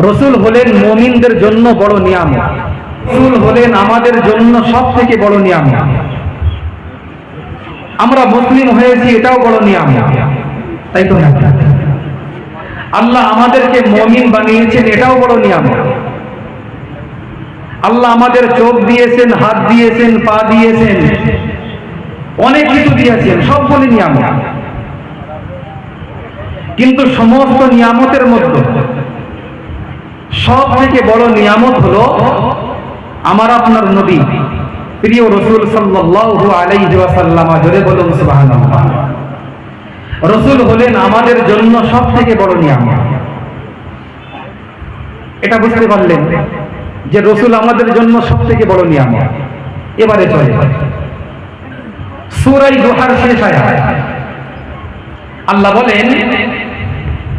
রসুল হলেন মুমিনদের জন্য বড় নিয়ামত। রসুল হলেন আমাদের জন্য সব থেকে বড় নিয়ামত। আমরা মুসলিম হয়েছি, এটাও বড় নিয়ামত, তাই তো না? আল্লাহ আমাদেরকে মুমিন বানিয়েছেন, এটাও বড় নিয়ামত। আল্লাহ আমাদের চোখ দিয়েছেন, হাত দিয়েছেন, পা দিয়েছেন, অনেক কিছু দিয়েছেন, সব বলে নিয়ামত। কিন্তু সমস্ত নিয়ামতের মধ্যে সব থেকে বড় নিয়ামত হলো আমার আপনার নবী প্রিয় রসুল সাল্লাল্লাহু আলাইহি ওয়াসাল্লাম। জোরে বলুন সুবহানাল্লাহ। রসুল হলেন আমাদের জন্য সব থেকে বড় নিয়ামত। এটা বুঝতে পারলেন যে রসুল আমাদের জন্য সব থেকে বড় নিয়ামত। এবারে চলে সূরা দুহার শেষ আয়াত। আল্লাহ বলেন,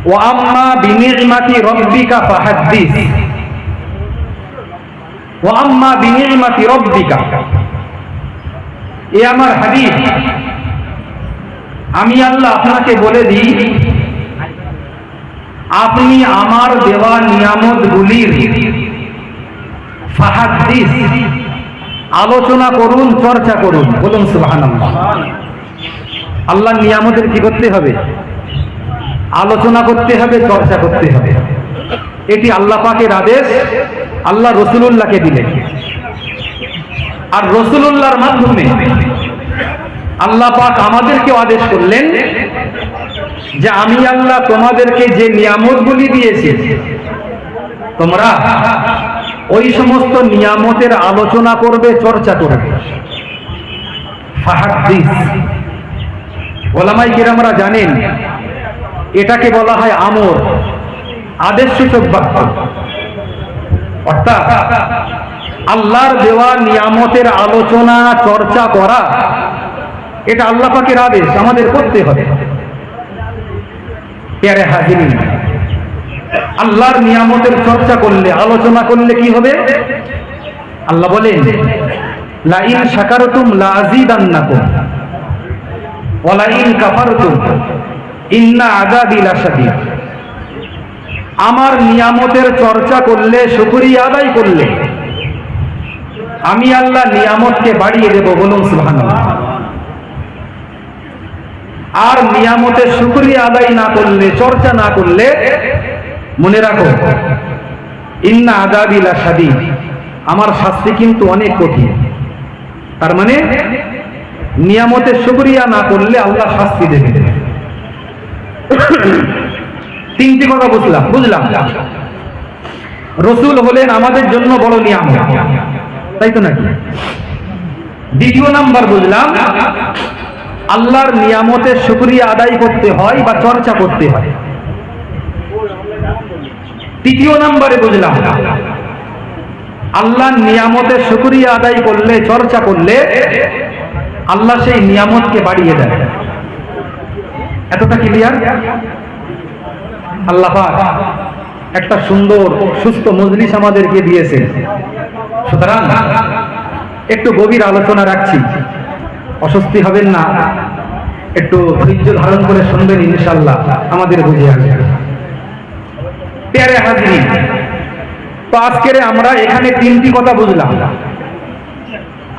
ওয়া আম্মা বিনি'মাতি রাব্বিকা ফাহাদ্দিস। ওয়া আম্মা বিনি'মাতি রাব্বিকা, এ আমার হাবিব, আমি আল্লাহ আপনাকে বলে দিই, আপনি আমার দেওয়া নিয়ামতগুলির ফাহাদ্দিস, আলোচনা করুন, চর্চা করুন। বলুন সুবহানাল্লাহ। আল্লাহর নিয়ামতের কি করতে হবে? আলোচনা করতে হবে, চর্চা করতে হবে। এটি আল্লাহ পাকের আদেশ, আল্লাহ রসুলুল্লাহকে দিলেন। আর রসুলুল্লাহর মাধ্যমে আল্লাহ পাক আমাদেরকেও আদেশ করলেন যে আমি আল্লাহ তোমাদেরকে যে নিয়ামতগুলি দিয়েছি, তোমরা ওই সমস্ত নিয়ামতের আলোচনা করবে, চর্চা করবে। ফাহাদ্দিস, ওলামায়ে কিরামরা জানেন এটাকে বলা হয় আমর, আদেশসূচক বাক্য। অর্থাৎ আল্লাহর দেওয়া নিয়ামতের আলোচনা চর্চা করা, এটা আল্লাহ পাকের আদেশ, আমাদের করতে হবে। প্যারে হাজিরিন, আল্লাহর নিয়ামতের চর্চা করলে, আলোচনা করলে কি হবে? আল্লাহ বলেন, লা ইন শাকারতুম লা আযীদান্নাকুম ওয়া লা ইন কাফারতুম ইন্না আযাবি লাশাদীদ। আমার নিয়ামতের চর্চা করলে, শুকরিয়া আদায় করলে, আমি আল্লাহ নিয়ামতকে বাড়িয়ে দেব। বলুন সুবহানাল্লাহ। আর নিয়ামতের শুকরিয়া আদায় না করলে, চর্চা না করলে, মনে রাখো, ইন্না আযাবি লাশাদীদ, আমার শাস্তি কিন্তু অনেক কঠিন। তার মানে নিয়ামতের শুকরিয়া না করলে আল্লাহ শাস্তি দেবে। তিনটি কথা বুঝলাম। রসুল হলেন আমাদের জন্য বড় নিয়ামত, তাই তো নাকি? দ্বিতীয় নাম্বার বুঝলাম, আল্লাহর নিয়ামতের শুকরিয়া আদায় করতে হয় বা চর্চা করতে হয়। তৃতীয় নাম্বারে বুঝলাম, আল্লাহর নিয়ামতের শুকরিয়া আদায় করলে, চর্চা করলে আল্লাহ সেই নিয়ামতকে বাড়িয়ে দেন। এতটা ক্লিয়ার? আল্লাহ পাক একটা সুন্দর সুস্থ মজলিস আমাদেরকে দিয়েছেন। সুতরাং একটু গভীর আলোচনা রাখছি, অস্বস্তি হবেন না, একটু ধৈর্য ধারণ করে শুনবেন, ইনশাআল্লাহ আমাদের বুঝে আসবে। প্যারে হাজিরিন, তো আজকের আমরা এখানে তিনটি কথা বুঝলাম।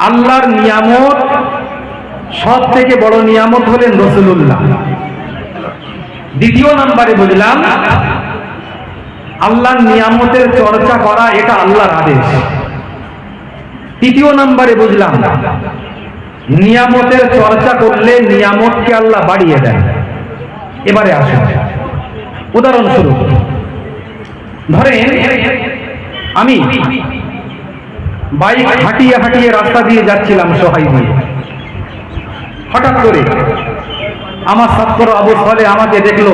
আল্লাহর নিয়ামত, সব থেকে বড় নিয়ামত হলেন রসুলুল্লাহ। দ্বিতীয় নাম্বারে বুঝলাম, আল্লাহর নিয়ামতের চর্চা করা, এটা আল্লাহর আদেশ। তৃতীয় নাম্বারে বুঝলাম, নিয়ামতের চর্চা করলে নিয়ামতকে আল্লাহ বাড়িয়ে দেন। এবারে আসুন উদাহরণস্বরূপ, ধরেন আমি বাইক হাঁটিয়ে হাঁটিয়ে রাস্তা দিয়ে যাচ্ছিলাম, সহায় দিয়ে। হঠাৎ করে আমার ছাত্র আবু সালেহ আমাকে দেখলো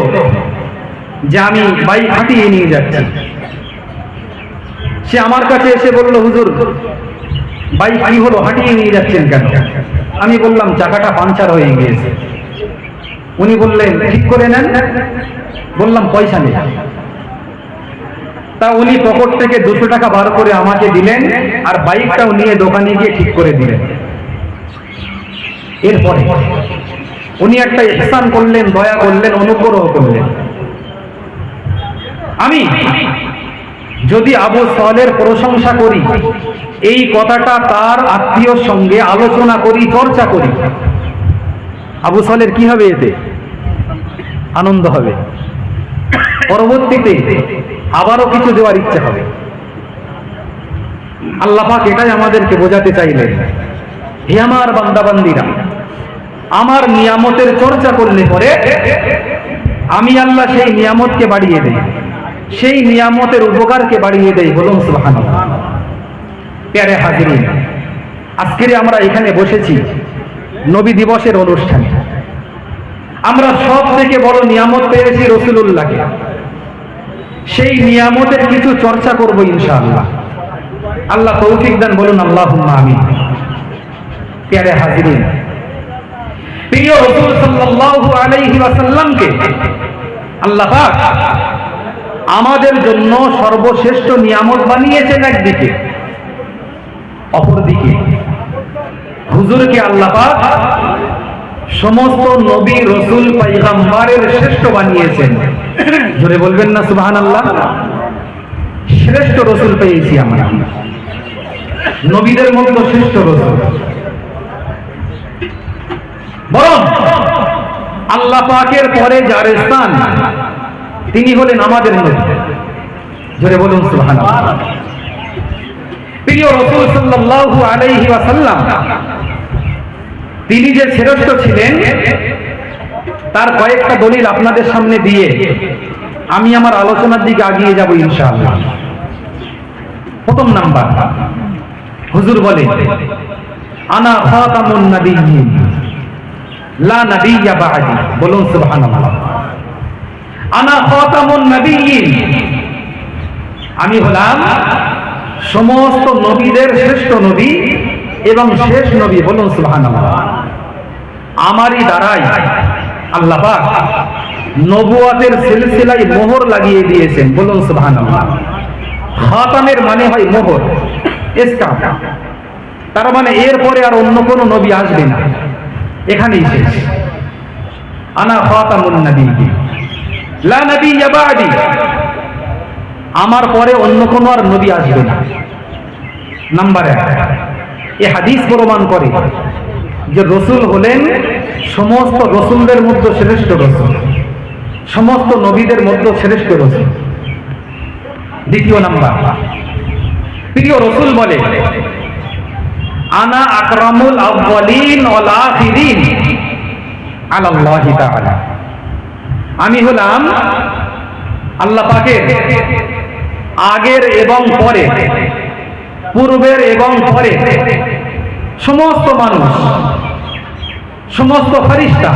যে আমি বাইক হাঁটিয়ে নিয়ে যাচ্ছি। সে আমার কাছে এসে বলল, হুজুর বাইক কি হলো, হাঁটিয়ে নিয়ে যাচ্ছেন কেন? আমি বললাম, চাকাটা পাংচার হয়ে গিয়েছে। উনি বললেন, ঠিক করে নেন। বললাম, পয়সা নেই। তা উনি পকেট থেকে 200 টাকা বার করে আমাকে দিলেন, আর বাইকটাও নিয়ে দোকানে গিয়ে ঠিক করে দিলেন। এরপরে উনি একটা ইহসান করলেন, দয়া করলেন, অনুগ্রহ করলেন। আমি যদি আবু সালের প্রশংসা করি, এই কথাটা তার আত্মীয়র সঙ্গে আলোচনা করি, চর্চা করি, আবু সালের কি হবে? এতে আনন্দ হবে, পরবর্তীতে আবারও কিছু দেওয়ার ইচ্ছা হবে। আল্লাহ পাক এটাই আমাদেরকে বোঝাতে চাইলেন, হে আমার বান্দাবান্দিরা, আমার নিয়ামতের চর্চা করলে পরে আমি আল্লাহ সেই নিয়ামতকে বাড়িয়ে দেই, সেই নিয়ামতের উপকারকে বাড়িয়ে দেই। বলুন সুবহানাল্লাহ। প্যারে হাজিরিন, আজকে আমরা এখানে বসেছি নবী দিবসের অনুষ্ঠানে। আমরা সব থেকে বড় নিয়ামত পেয়েছি রাসূলুল্লাহকে। সেই নিয়ামতের কিছু চর্চা করব ইনশাআল্লাহ। আল্লাহ তৌফিক দান, বলুন আল্লাহুম্মা আমিন। প্যারে হাজিরিন, প্রিয় রাসূল সাল্লাল্লাহু আলাইহি ওয়াসাল্লামকে আল্লাহ পাক আমাদের জন্য সর্বশ্রেষ্ঠ নিয়ামত বানিয়েছেন একদিকে, অপরদিকে হুজুরকে আল্লাহ পাক সমস্ত নবী রাসূল পয়গম্বরের শ্রেষ্ঠ বানিয়েছেন। জোরে বলবেন না সুবহানাল্লাহ। শ্রেষ্ঠ রাসূল পেয়েছি আমরা, নবীদের মধ্যে শ্রেষ্ঠ রাসূল। বরং আল্লাহ পাকের পরে যার স্থান, তিনি হলেন আমাদের নবী। জোরে বলুন সুবহানাল্লাহ। প্রিয় রাসূল সাল্লাল্লাহু আলাইহি ওয়াসাল্লাম তিনি যে শ্রেষ্ঠ ছিলেন, তার কয়েকটা দলিল আপনাদের সামনে দিয়ে আমি আমার আলোচনার দিকে এগিয়ে যাব ইনশাআল্লাহ। প্রথম নাম্বার, হুজুর বলে, আনা খাতামুন নাবিয়্যিন লা নাবিয়্যা বা'দি। বলুন সুবহানাল্লাহ। আনা খাতামুন নাবিয়্যিন, আমি হলাম সমস্ত নবীদের শ্রেষ্ঠ নবী এবং শেষ নবী। বলুন সুবহানাল্লাহ। আমারই দ্বারাই আল্লাহ পাক নবুয়তের সিলসিলায় মোহর লাগিয়ে দিয়েছেন। বলুন সুবহানাল্লাহ। খাতামের মানে হয় মোহর, স্টাম্প। তার মানে এরপরে আর অন্য কোন নবী আসবে না, এখানেই শেষ। আনা খাতামুন নাবিয়্যিন লা নাবিয়্যা বা'দি, আমার পরে অন্য কোন আর নবী আসবে না। নাম্বার 1, এই হাদিস প্রমাণ করে যে রাসূল হলেন সমস্ত রাসূলদের মধ্যে শ্রেষ্ঠ রাসূল, সমস্ত নবীদের মধ্যে শ্রেষ্ঠ রাসূল। দ্বিতীয় নাম্বার, প্রিয় রাসূল বলে, আনা আকরামুল আউয়ালিন ওয়াল আখিরিন আলাল্লাহি তাআলা, আমি হলাম আল্লাহ পাকের আগের এবং পরে, পূর্বের এবং পরে সমস্ত মানুষ, সমস্ত ফেরেশতা,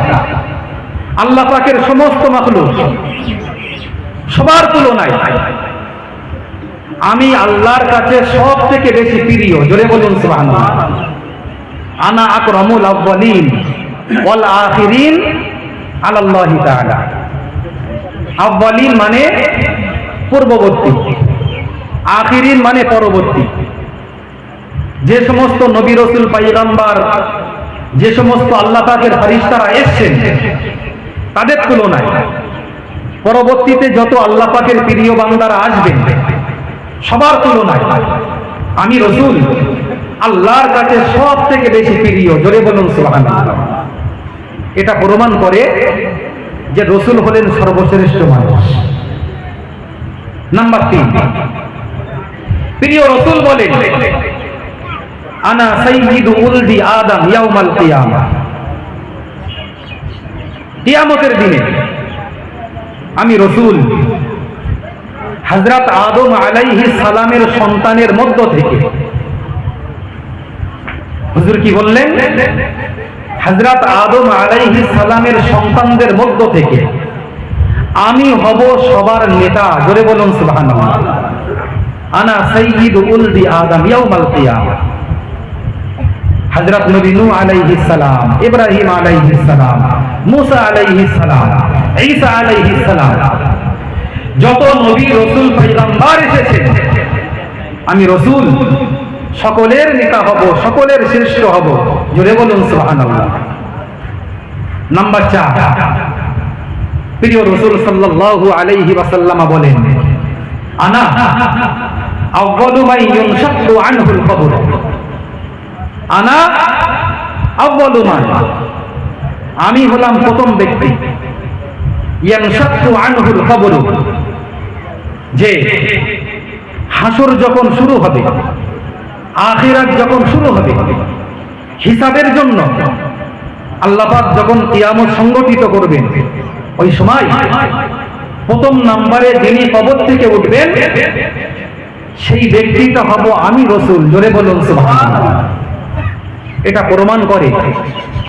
আল্লাহ পাকের সমস্ত মাখলুক, সবার তুলনায় আমি আল্লাহর কাছে সব থেকে বেশি প্রিয়। জোরে বলুন সুবহানাল্লাহ। আনা আকরামুল আউয়ালিন ওয়াল আখিরিন আলাল্লাহি তাআলা। আউয়ালিন মানে পূর্ববর্তী, আখিরিন মানে পরবর্তী। যে সমস্ত নবী রাসূল পয়গম্বর, যে সমস্ত আল্লাহ পাকের ফেরেশতারা এসেছেন, তাদের তুলনায় পরবর্তীতে যত আল্লাহ পাকের প্রিয় বান্দারা আসবেন, সবার তুলনায় আমি রাসূল আল্লাহর কাছে সব থেকে বেশি প্রিয়। জোরে বলুন সুবহানাল্লাহ। এটা প্রমাণ করে যে রাসূল হলেন সর্বশ্রেষ্ঠ মানুষ। নাম্বার 3, প্রিয় রাসূল বলেন, আনা সাইয়্যিদু উলদি আদম ইয়াউমাল কিয়ামা, কিয়ামতের দিনে আমি রাসূল হযরত আদম আলাইহিস সালামের সন্তানের মধ্য থেকে। হুজুর কি বললেন? হযরত আদম আলাইহিস সালামের সন্তানদের মধ্য থেকে আমি হব সবার নেতা। জোরে বলুন সুবহানাল্লাহ। আনা সাইয়্যিদু উলদি আদম ইয়াউমাল কিয়ামা। হযরত নবী নূহ আলাইহিস সালাম, ইব্রাহিম আলাইহিস সালাম, মুসা আলাইহিস সালাম, ঈসা আলাইহিস সালাম, যত নবী রাসূল পয়গম্বর এসেছেন, আমি রাসূল সকলের নেতা হব, সকলের শ্রেষ্ঠ হব। জোরে বলুন সুবহানাল্লাহ। নাম্বার 4, প্রিয় রাসূল সাল্লাল্লাহু আলাইহি ওয়াসাল্লাম বলেন, আনা আউয়ালু মান ইউনশাক্কু আনহুল কবর, আনা আউয়ালু মান, আমি হলাম প্রথম ব্যক্তি, ইউনশাক্কু আনহুল কবর, যে হাসর যখন শুরু হবে, আখিরাত যখন শুরু হবে, হিসাবের জন্য আল্লাহ পাক যখন কিয়ামত সংগঠিত করবেন, ওই সময় প্রথম নম্বরে যিনি কবর থেকে উঠবেন সেই ব্যক্তিটা হব আমি রাসূল। জোরে বলুন সুবহানাল্লাহ। এটা প্রমাণ করে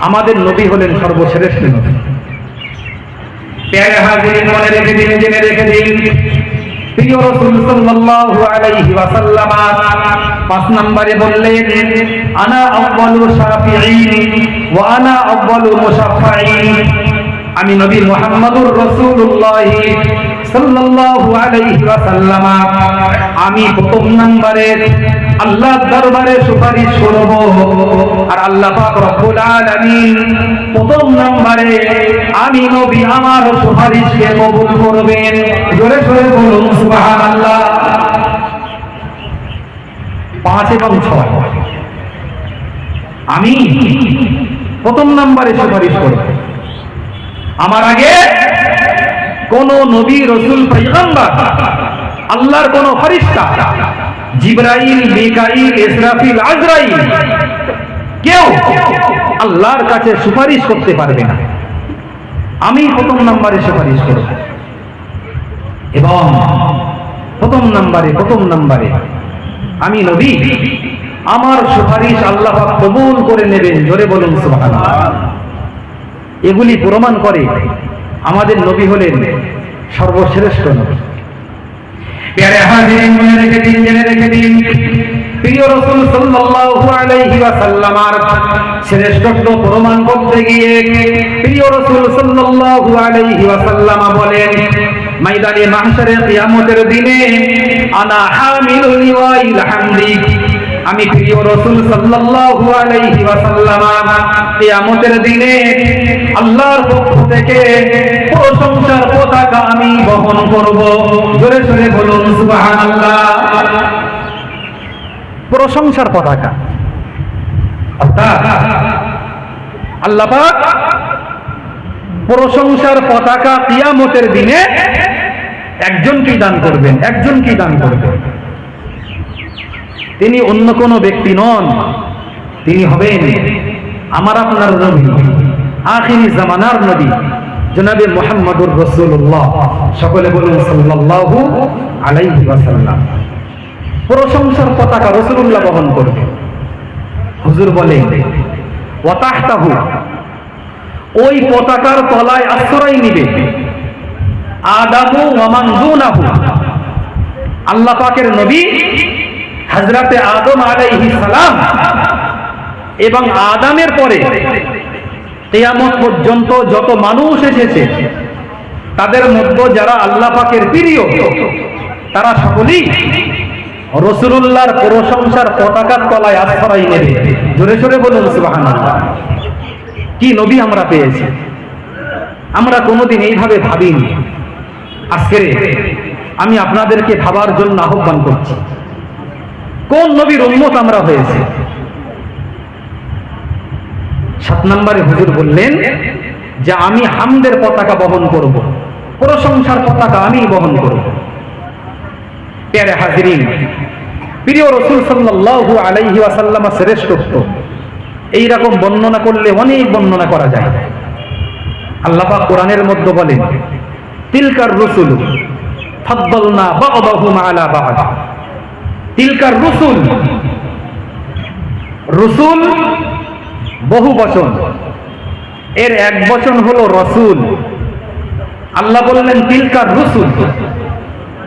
আমাদের নবী হলেন সর্বশ্রেষ্ঠ নবী। প্যারে হাজিরিন, মনে রেখে দিন, জেনে রেখে দিন, প্রিয় রাসূল সাল্লাল্লাহু আলাইহি ওয়াসাল্লাম 5 নম্বরে বললেন, আনা আউয়ালু শাফিঈন ওয়া আনা আউয়ালু মুশাফফাঈন, আমি নবী মুহাম্মদুর রাসূলুল্লাহ সাল্লাল্লাহু আলাইহি ওয়াসাল্লাম, আমি প্রথম নম্বরে আল্লাহর দরবারে সুপারিশ করব, আর আল্লাহ পাক রব্বুল আলামিন প্রথম নম্বরে আমি নবী আমার সুপারিশকে কবুল করবেন। জোরে জোরে বলুন সুবহানাল্লাহ। 5 এবং 6 আমি প্রথম নম্বরে সুপারিশ করব, আমার আগে কোন নবী, রাসূল, পয়গম্বর, আল্লাহর কোন ফেরেশতা, জিবরাইল, মিকাইল, ইসরাফিল, আজরাইল, কেউ আল্লাহর কাছে সুপারিশ করতে পারবে না। আমি প্রথম নম্বরে সুপারিশ করব, এবং প্রথম নম্বরে আমি নবী, আমার সুপারিশ আল্লাহ পাক কবুল করে নেবেন। জোরে বলুন সুবহানাল্লাহ। এগুলি প্রমাণ করে আমাদের নবী হলেন সর্বশ্রেষ্ঠ নবী। প্যারে হাজিরিন, মনে রেখে দিন, জেনে রেখে দিন, প্রিয় রাসূল সাল্লাল্লাহু আলাইহি ওয়াসাল্লামের শ্রেষ্ঠত্ব প্রমাণ করতে গিয়ে প্রিয় রাসূল সাল্লাল্লাহু আলাইহি ওয়াসাল্লাম বলেন, ময়দানে মাহশারে কিয়ামতের দিনে আনা হামিলুল লিওয়াইল হামদি, আমি প্রিয় রাসূল সাল্লাল্লাহু আলাইহি ওয়াসাল্লাম কিয়ামতের দিনে আল্লাহর পক্ষ থেকে প্রশংসার পতাকা আমি বহন করব। জোরে জোরে বলুন সুবহানাল্লাহ। প্রশংসার পতাকা, অর্থাৎ আল্লাহ পাক প্রশংসার পতাকা কিয়ামতের দিনে একজনকেই দান করবেন, একজনকেই দান করবেন। তিনি অন্য কোনো ব্যক্তি নন, তিনি হবেন আমার আপনার নবী, আখিরি জামানার নবী জনাবে মুহাম্মদুর রাসূলুল্লাহ। সকলে বলুন সাল্লাল্লাহু আলাইহি ওয়াসাল্লাম। প্রশংসার পতাকা রাসূলুল্লাহ বহন করবে। হুজুর বলেন, ওয়া তাহতাহু, ওই পতাকার তলায় আশ্রয় নিবে আদামু ওয়া মান দুনাহু, আল্লাহ পাকের নবী হযরতে আদম আলাইহিস সালাম এবং আদমের পরে কিয়ামত পর্যন্ত যত মানুষ এসেছে তাদের মধ্যে যারা আল্লাহ পাকের প্রিয় তারা সকলেই রাসূলুল্লাহর প্রশংসার পতাকার তলায় আশ্রয় নেবে। জোরে জোরে বলুন সুবহানাল্লাহ। কি নবী আমরা পেয়েছি, আমরা কোনোদিন এইভাবে ভাবিনি। আজকে আমি আপনাদেরকে ভাবার জন্য আহ্বান করছি, কোন নবীর উম্মত আমরা হয়েছি। 7 নম্বরে হুজুর বললেন যে আমি হামদের পতাকা বহন করব, প্রশংসার পতাকা আমি বহন করব। প্যারে হাজিরিন, প্রিয় রাসূল সাল্লাল্লাহু আলাইহি ওয়াসাল্লাম শ্রেষ্ঠত্ব এইরকম বর্ণনা করলে অনেক বর্ণনা করা যায়। আল্লাহ পাক কোরআনের মধ্যে বলেন, তিলকার রুসুল ফাদ্দালনা বা'দাহুম আলা বা'দ। তিলকার রুসুল, রসুল বহু বচন, এর এক বচন হলো রসুল। আল্লাহ বললেন তিলকার রসুল,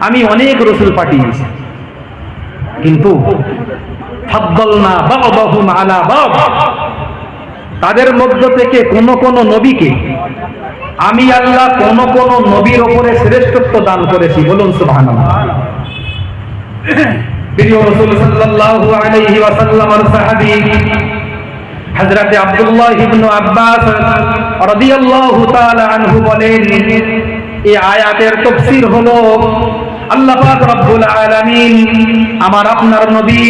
আমি অনেক রসুল পাঠিয়েছি, কিন্তু ফাদ্দালনা বা'দাহুম আলা বা'দ, তাদের মধ্য থেকে কোন কোন নবীকে আমি আল্লাহ কোন কোন নবীর উপরে শ্রেষ্ঠত্ব দান করেছি। বলুন সুবহানাল্লাহ। প্রিয় রাসূল সাল্লাল্লাহু আলাইহি ওয়াসাল্লামের সাহাবী হযরত আব্দুল্লাহ ইবনে আব্বাস রাদিয়াল্লাহু তাআলা আনহু বলেন, এই আয়াতের তাফসীর হলো আল্লাহ পাক রব্বুল আলামিন আমার আপনার নবী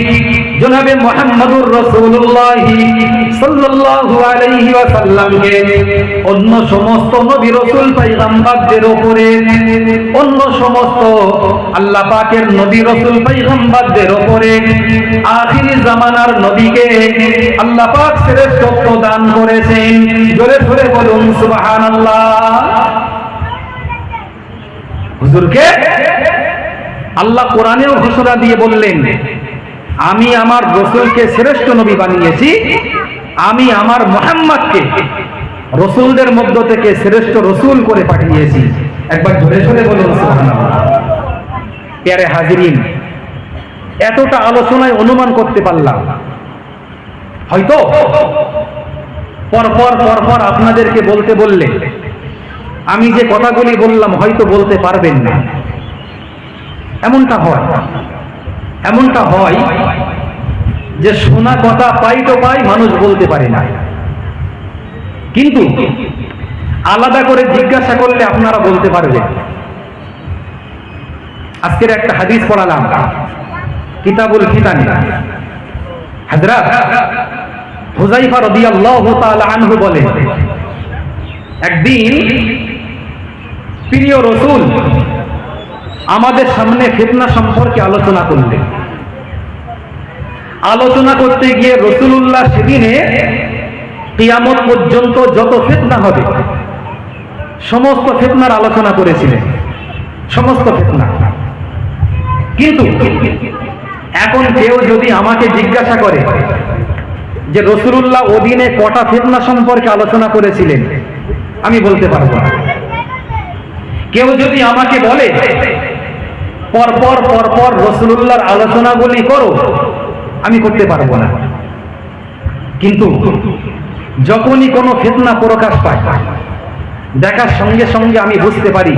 জনাবে মুহাম্মদুর রাসূলুল্লাহ সাল্লাল্লাহু আলাইহি ওয়াসাল্লামকে অন্য সমস্ত নবী রাসূল পয়গম্বরদের উপরে, অন্য সমস্ত আল্লাহ পাকের নবী রাসূল পয়গম্বরদের উপরে আখিরি জামানার নবীকে আল্লাহ পাক শ্রেষ্ঠত্ব দান করেছেন। জোরে জোরে বলুন সুবহানাল্লাহ। হুজুরকে আল্লাহ কোরআনেও ঘোষণা দিয়ে বললেন, আমি আমার রাসূলকে শ্রেষ্ঠ নবী বানিয়েছি, আমি আমার মুহাম্মদকে রাসূলদের মধ্য থেকে শ্রেষ্ঠ রাসূল করে পাঠিয়েছি। একবার জোরে জোরে বলুন সুবহানাল্লাহ। প্যারে হাজিরিন, এতটা আলোচনায় অনুমান করতে পারলাম, হয়তো পরপর আপনাদেরকে বলতে বললে আমি যে কথাগুলি বললাম হয়তো বলতে পারবেন না। এমনটা হয় যে শোনা কথা পাই তো পাই, মানুষ বলতে পারে না, কিন্তু আলাদা করে জিজ্ঞাসা করলে আপনারা বলতে পারবেন। আজকের একটা হাদিস পড়ালাম কিতাবুল ফিতান, হযরত হুযায়ফা রাদিয়াল্লাহু তাআলা আনহু বলেন, একদিন প্রিয় রাসূল আমাদের সামনে ফিতনা সম্পর্কে আলোচনা করলেন। আলোচনা করতে গিয়ে রাসূলুল্লাহ সেদিনে কিয়ামত পর্যন্ত যত ফিতনা হবে সমস্ত ফিতনার আলোচনা করেছিলেন, সমস্ত ফিতনা। কিন্তু এখন কেউ যদি আমাকে জিজ্ঞাসা করে যে রাসূলুল্লাহ ওদিনে কটা ফিতনা সম্পর্কে আলোচনা করেছিলেন, আমি বলতে পারবো না। কেউ যদি আমাকে বলে পরপর রাসূলুল্লাহর আলোচনাগুলি করো, আমি করতে পারবো না। কিন্তু যখনই কোনো ফিতনা প্রকাশ পায়, দেখার সঙ্গে সঙ্গে আমি বুঝতে পারি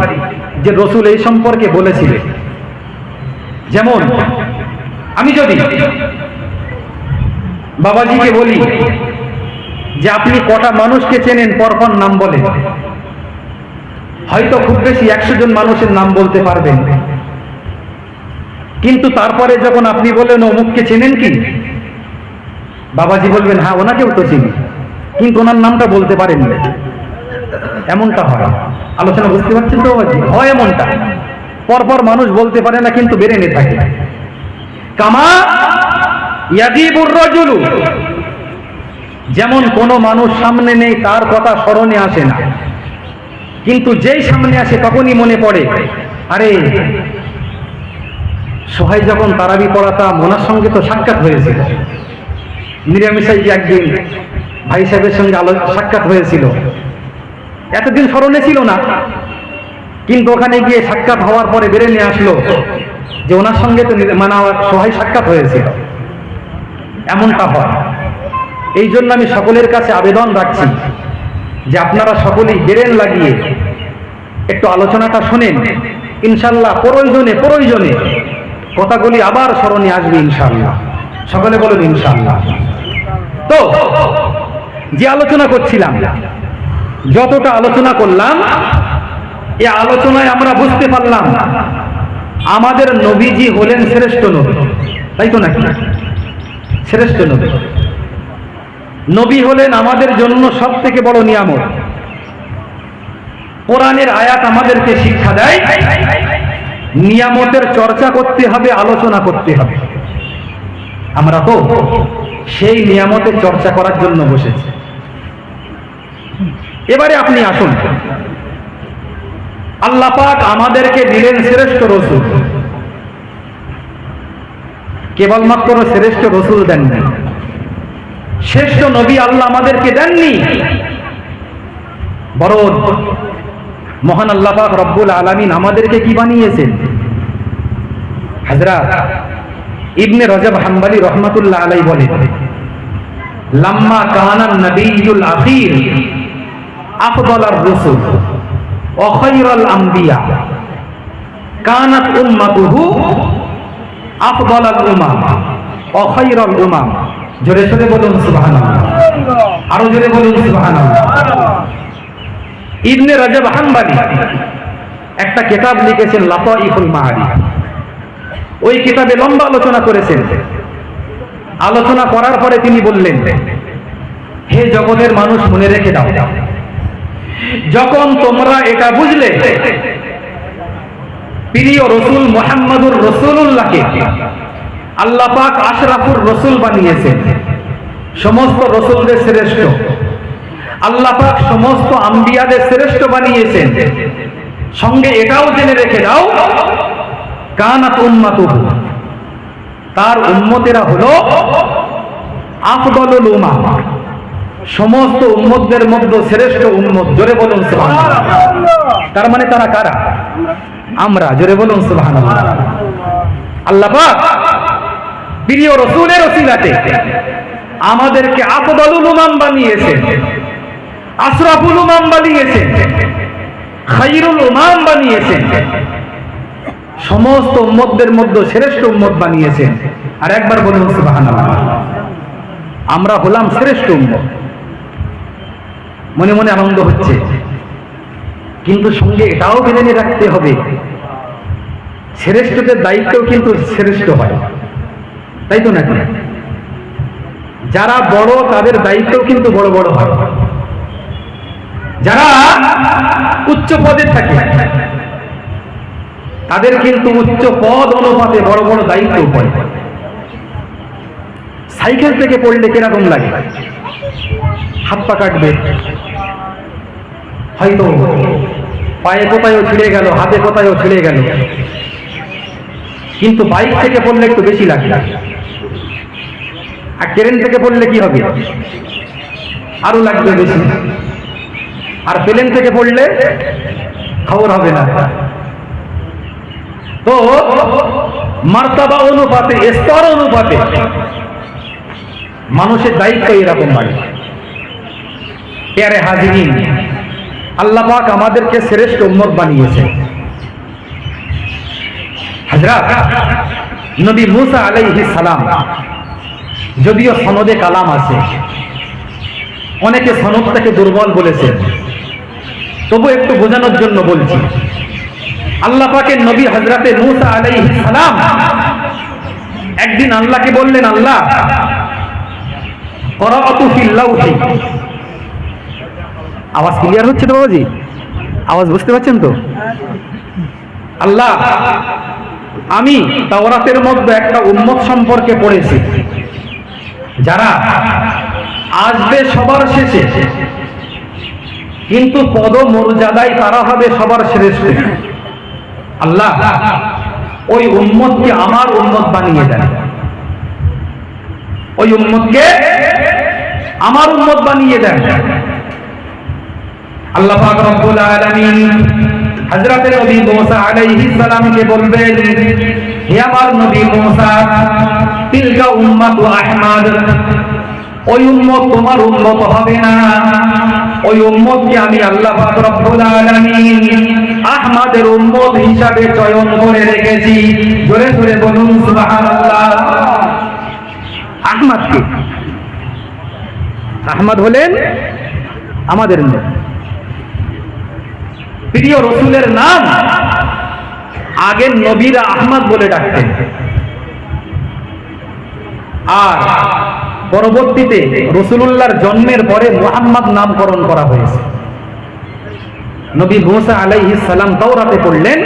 যে রাসূল এই সম্পর্কে বলেছিলেন। যেমন আমি যদি বাবাজিকে বলি যে আপনি কটা মানুষকে চেনেন, পরপর নাম বলেন, হয়তো খুব বেশি 100 জন মানুষের নাম বলতে পারবেন। কিন্তু তারপরে যখন আপনি বলেন অমুককে চেনেন কি, বাবাজি বলবেন হ্যাঁ ওনাকেও তো চিনি, কিন্তু ওনার নামটা বলতে পারেন না। এমনটা হয়, আলোচনা বুঝতে পারছেন তো বাবাজি? হয় এমনটা, পরপর মানুষ বলতে পারে না কিন্তু বেরেনে থাকে। কামা ইয়াগিবুর রাজুলু, যেমন কোন মানুষ সামনে নেই তার কথা স্মরণে আসে না, কিন্তু যেই সামনে আসে তখনই মনে পড়ে, আরে সোহাই যখন তারাবি পড়াতাম ওনার সঙ্গে তো সাক্ষাৎ হয়েছিল, নিরামিষাই একদিন ভাই সাহেবের সঙ্গে সাক্ষাৎ হয়েছিল, এতদিন স্মরণে ছিল না, কিন্তু ওখানে গিয়ে সাক্ষাৎ হওয়ার পরে বেড়ে নিয়ে আসলো যে ওনার সঙ্গে তো সোহাই সাক্ষাৎ হয়েছিল। এমনটা হয়। এই জন্য আমি সকলের কাছে আবেদন রাখছি যে আপনারা সকলেই বেরেন লাগিয়ে একটু আলোচনাটা শোনেন, ইনশাল্লাহ প্রয়োজনে কথাগুলি আবার স্মরণে আসবে ইনশাল্লাহ। সকলে বলুন ইনশাল্লাহ। তো যে আলোচনা করছিলাম, যতটা আলোচনা করলাম, এই আলোচনায় আমরা বুঝতে পারলাম আমাদের নবীজি হলেন শ্রেষ্ঠ নবী, তাই তো নাকি? শ্রেষ্ঠ নবী, নবী হলেন আমাদের জন্য সব থেকে বড় নিয়ামত। কোরআনের আয়াত আমাদেরকে শিক্ষা দেয় নিয়ামতের চর্চা করতে হবে, আলোচনা করতে হবে। আমরা তো সেই নিয়ামতের চর্চা করার জন্য বসেছি। এবারে আপনি আসুন, আল্লাহ পাক আমাদেরকে দিলেন শ্রেষ্ঠ রাসূল, কেবলমাত্র শ্রেষ্ঠ রাসূল দেননি, শ্রেষ্ঠ নবী আল্লাহ আমাদেরকে দেননি, বরং মহান আল্লাহ পাক রব্বুল আলামিন আমাদেরকে কি বানিয়েছেন? হযরত ইবনে রজব হাম্বলি রহমাতুল্লাহ আলাইহি বলেন, লাম্মা কানা নবিয়ুল আখির আফদালার রাসূল ওয়া খায়রুল আমবিয়া কানাত উম্মাতুহু আফদালাল উমাম ওয়া খায়রুল উমাম। জোরে জোরে বলুন সুবহানাল্লাহ, আরো জোরে বলুন সুবহানাল্লাহ। ইবনে রজব হাম্বলি একটা কিতাব লিখেছেন লাতাইফুল মাআরিফ। ওই কিতাবে লম্বা আলোচনা করেছেন। আলোচনা করার পরে তিনি বললেন, হে জগতের মানুষ, মনে রেখে দাও, যখন তোমরা এটা বুঝলে প্রিয় রসুল মুহাম্মদুর রাসূলুল্লাহকে আল্লাহ পাক আশরাফুর রসুল বানিয়েছেন, সমস্ত রসুলদের শ্রেষ্ঠ, আল্লাহ পাক সমস্ত আম্বিয়াদের শ্রেষ্ঠ বানিয়েছেন, সঙ্গে এটাও জেনে রেখে দাও কানাত উম্মাতুহু, তার উম্মতেরা হলো আফদলুল উম্মাহ, সমস্ত উম্মতদের মধ্যে শ্রেষ্ঠ উম্মত। জোরে বলুন সুবহানাল্লাহ। তার মানে তারা কারা? আমরা। জোরে বলুন সুবহানাল্লাহ। আল্লাহ পাক প্রিয় রাসূলের ওসিলাতে আমাদেরকে আফদলুল উম্মাম বানিয়েছেন, আশরাফুল উম্মাম বানিয়েছেন, খায়রুল উম্মাম বানিয়েছেন, সমস্ত উম্মতদের মধ্যে শ্রেষ্ঠ উম্মত বানিয়েছেন। আর একবার বলুন সুবহানাল্লাহ। আমরা হলাম শ্রেষ্ঠ উম্মত। মনে মনে আনন্দ হচ্ছে, কিন্তু সঙ্গে এটাও মেনে রাখতে হবে শ্রেষ্ঠদের দায়িত্বও কিন্তু শ্রেষ্ঠ হয়, তাই তো নাকি? যারা বড় তাদের দায়িত্বও কিন্তু বড় বড় হয়। যারা উচ্চ পদে থাকে তাদের কিন্তু উচ্চ পদ অনুপাতে বড় বড় দায়িত্ব পড়ে। সাইকেল থেকে পড়লে কিরকম লাগে? হাত পা কাটবে, হয়তো পায়ে কোথায়ও ছিঁড়ে গেল, হাতে কোথায়ও ছিঁড়ে গেল, কিন্তু বাইক থেকে পড়লে একটু বেশি লাগে। আর ট্রেন থেকে পড়লে কি হবে? আরো লাগবে বেশি। আর প্লেন থেকে পড়লে খবর হবে না। তো মার্তাবা অনুপাতে, স্তর অনুপাতে মানুষের দায়িত্ব এরকম বাড়ে। প্যারে হাজিরিন, আল্লাহ পাক আমাদেরকে শ্রেষ্ঠ উম্মত বানিয়েছে। হযরত নবী মুসা আলাইহিস সালাম, যদিও সনদে কালাম আছে, অনেকে সনদটাকে দুর্বল বলেছেন, তবু একটু বোঝানোর জন্য বলছি। আল্লাহ পাকের নবী হযরতে মুসা আলাইহিস সালাম একদিন আল্লাহকে বললেন, আল্লাহ করাআতু ফিল লাউহি। আওয়াজ ক্লিয়ার হচ্ছে তো বাবাজি? আওয়াজ বুঝতে পাচ্ছেন তো? আল্লাহ, আমি তাওরাতের মধ্যে একটা উম্মত সম্পর্কে পড়েছি যারা আসবে সবার শেষে, কিন্তু পদ মর্যাদায় তারা হবে সবার শ্রেষ্ঠ। আল্লাহ, ওই উম্মতকে আমার উম্মত বানিয়ে দেন, ওই উম্মতকে আমার উম্মত বানিয়ে দেন। আল্লাহ পাক রব্বুল আলামিন হযরত নবী মুসা আলাইহিস সালামকে বলবেন, হে আমার নবী মুসা, তিলকা উম্মাতু আহমদ, ওই উম্মত তোমার উম্মত হবে না, ওই উম্মতকে আমি আল্লাহ পাক রব্বুল আলামিন আহমদের উম্মত হিসাবে চয়ন করে রেখেছি। জোরে জোরে বলুন সুবহানাল্লাহ। আহমদ কে? আহমদ হলেন আমাদের নবী। প্রিয় রসুলের নাম আগের নবীরা আহমদ বলে ডাকতেন, আর পরবর্তীতে রাসূলুল্লাহর জন্মের পরে মুহাম্মদ নামকরণ করা হয়েছে। নবী মুসা আলাইহিস সালাম তাওরাতে পড়লেন,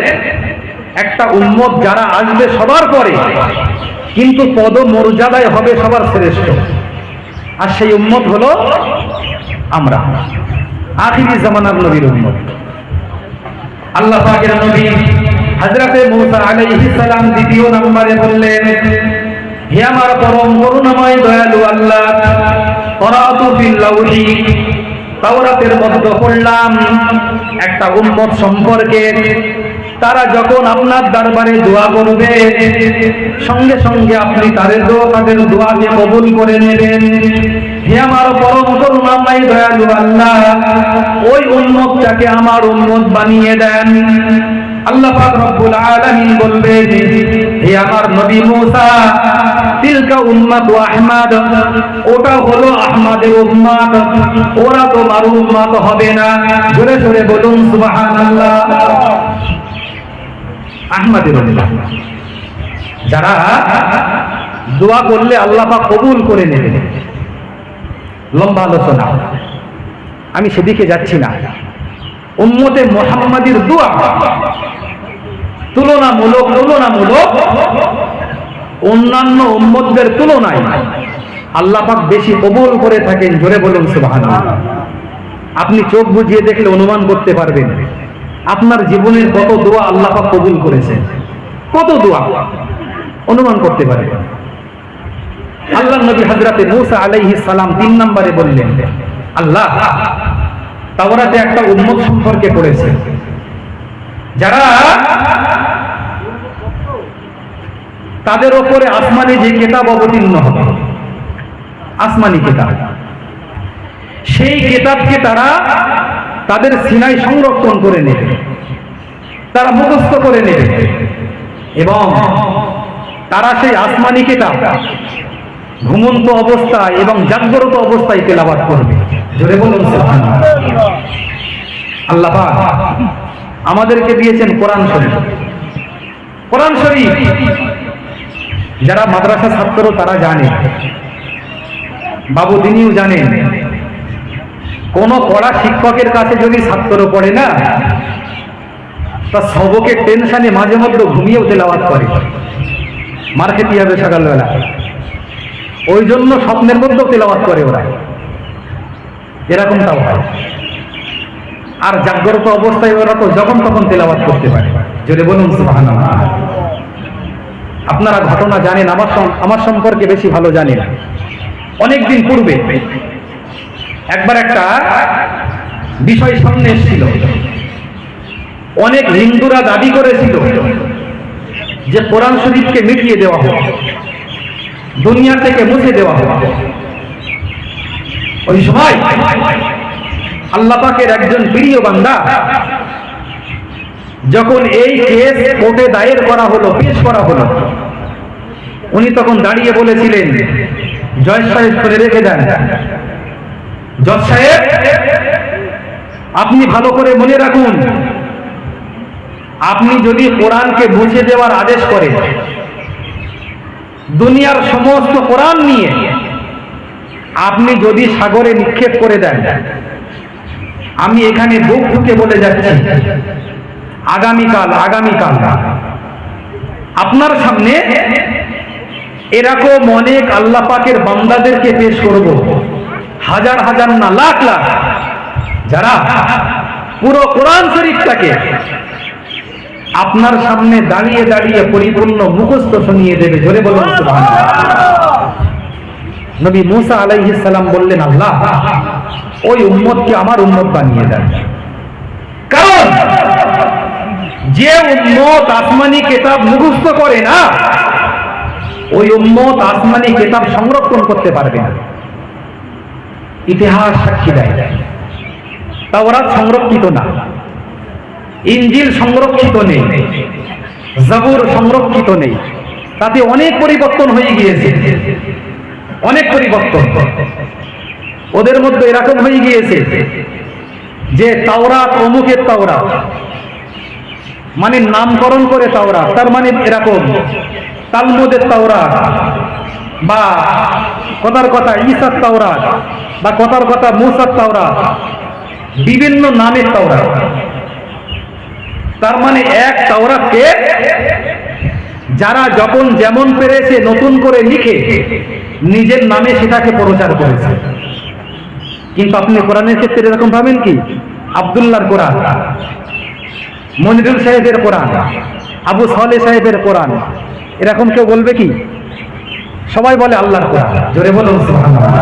একটা উম্মত যারা আসবে সবার পরে, কিন্তু পদ মর্যাদায় হবে সবার শ্রেষ্ঠ, আর সেই উম্মত হলো আমরা, আখিরি জামানার নবীর উম্মত। আল্লাহ পাকের নবী হযরতে মুসা আলাইহিস সালাম দ্বিতীয় নম্বরে বললেন, হে আমার পরম করুণাময় দয়ালু আল্লাহ, করাআতু ফিল লাউহি, তাওরাতের মধ্যে পড়লাম একটা উম্মত সম্পর্কে, তারা যখন আপনার দরবারে দোয়া করবে সঙ্গে সঙ্গে আপনি তাদের দোয়াকে কবুল করে নেবেন। হে আমার পরম করুণাময় দয়ালু আল্লাহ, ওই উম্মতটাকে আমার উম্মত বানিয়ে দেন। আল্লাহ পাক রব্বুল আলামিন বলবেন, হে আমার নবী মুসা, তিলকা উম্মাতু আহমদ, ওটা হলো আহমদের উম্মত, ওরা তোমার উম্মত হবে না। জোরে জোরে বলুন সুবহানাল্লাহ। আহমদের উম্মত, যারা দোয়া করলে আল্লাহ পাক কবুল করে নেবেন। লম্বা আলোচনা, আমি সেদিকে যাচ্ছি না। উম্মতে মুহাম্মাদীর দোয়া তুলনামূলক অন্যান্য উম্মতদের তুলনায় আল্লাহ পাক বেশি কবুল করে থাকেন। জোরে বলুন সুবহানাল্লাহ। আপনি চোখ বুজিয়ে দেখলে অনুমান করতে পারবেন আপনার জীবনের কত দোয়া আল্লাহ পাক কবুল করেছেন, কত দোয়া অনুমান করতে পারবেন। আল্লাহর নবী হযরতে মূসা আলাইহিস সালাম 3 নম্বরে বললেন, আল্লাহ তাওরাতে একটা উম্মত সম্পর্কে পড়েছে যারা তাদের উপরে আসমানি যে কিতাব অবতীর্ণ হবে, আসমানি কিতাব, সেই কিতাবকে তারা তাদের সিনায় সংরক্ষণ করে নেবে, তারা মুখস্থ করে নেবে এবং তারা সেই আসমানি কিতাব ঘুমন্ত অবস্থায় এবং জাগ্রত অবস্থায় তেলাওয়াত করবে। জোরে বলুন সুবহানাল্লাহ। আল্লাহ পাক আমাদেরকে দিয়েছেন কোরআন শরীফ। কোরআন শরীফ যারা মাদ্রাসা ছাত্র তারা জানে, বাবু তিনিও জানেন, কোন পড়া শিক্ষকের কাছে যদি ছাত্র পড়ে না, তা সবকের টেনশনে মাঝে মধ্যে ঘুমিয়েও তেলাওয়াত করে, মার খেতে হবে সকালবেলা, ওই জন্য স্বপ্নের মধ্যেও তেলাওয়াত করে ওরা, এরকমটাও হয়। আর জাগ্রত অবস্থায় ওরা তো যখন তখন তেলাওয়াত করতে পারে। যদি বলুন সুবহানাল্লাহ। আপনারা ঘটনা জানেন, আমার সম্পর্কে বেশি ভালো জানেন। অনেকদিন পূর্বে একবার একটা বিষয় সামনে এসেছিল। অনেক হিন্দুরা দাবি করেছিল যে কোরআন শরীফকে মিটিয়ে দেওয়া হোক, দুনিয়া থেকে মুছে দেওয়া হোক। ওই সময় আল্লাহ পাকের একজন প্রিয় বান্দা যখন এই কেস কোর্টে দায়ের করা হলো, পেশ করা হলো, উনি তখন দাঁড়িয়ে বলেছিলেন, জজ সাহেব শুনে রেখে দেন, জজ সাহেব আপনি ভালো করে মনে রাখুন, আপনি যদি কোরআনকে মুছে দেওয়ার আদেশ করেন, দুনিয়ার সমস্ত কোরআন নিয়ে আপনি যদি সাগরে নিক্ষেপ করে দেন, আমি এখানে বুক ঠুকে বলে যাচ্ছি, আগামীকাল আপনার সামনে এরকম অনেক আল্লাহ পাকের বান্দাদেরকে পেশ করব, হাজার হাজার না লাখ লাখ, যারা পুরো কোরআন শরীফটাকে আপনার সামনে দাঁড়িয়ে দাঁড়িয়ে পরিপূর্ণ মুখস্থ শুনিয়ে দেবে। জোরে বলুন সুবহানাল্লাহ। নবী মূসা আলাইহিস সালাম বললেন, আল্লাহ ওই উম্মতকে আমার উম্মত বানিয়ে দেন, কারণ যে উম্মত আসমানি কিতাব মুখস্থ করে না, ওই উম্মত আসমানি কিতাব সংরক্ষণ করতে পারবে না। ইতিহাস সাক্ষী দেয় তাওরাত সংরক্ষিত না, ইনজিল সংরক্ষিত নেই, জাবুর সংরক্ষিত নেই, তাতে অনেক পরিবর্তন হয়ে গিয়েছে, অনেক পরিবর্তন। ওদের মধ্যে এরকম হয়ে গিয়েছে যে তাওরাত অমুকের তাওরাত, মানে নামকরণ করে তাওরাত, তার মানে এরকম তালমুদের তাওরাত, বা কথার কথা ঈসার তাওরাত, বা কথার কথা মূসার তাওরাত, বিভিন্ন নামের তাওরাত। তার মানে এক তাওরাতকে যারা যখন যেমন পেরেছে নতুন করে লিখে নিজের নামে সেটাকে প্রচার করেছে। কিন্তু আপনি কোরআনের ক্ষেত্রে এরকম ভাবেন কি, আব্দুল্লাহর কোরআন, মনিরুল সাহেবের কোরআন, আবু সালেহ সাহেবের কোরআন, এরকম কেউ বলবে কি? সবাই বলে আল্লাহর কোরআন। জোরে বলুন সুবহানাল্লাহ।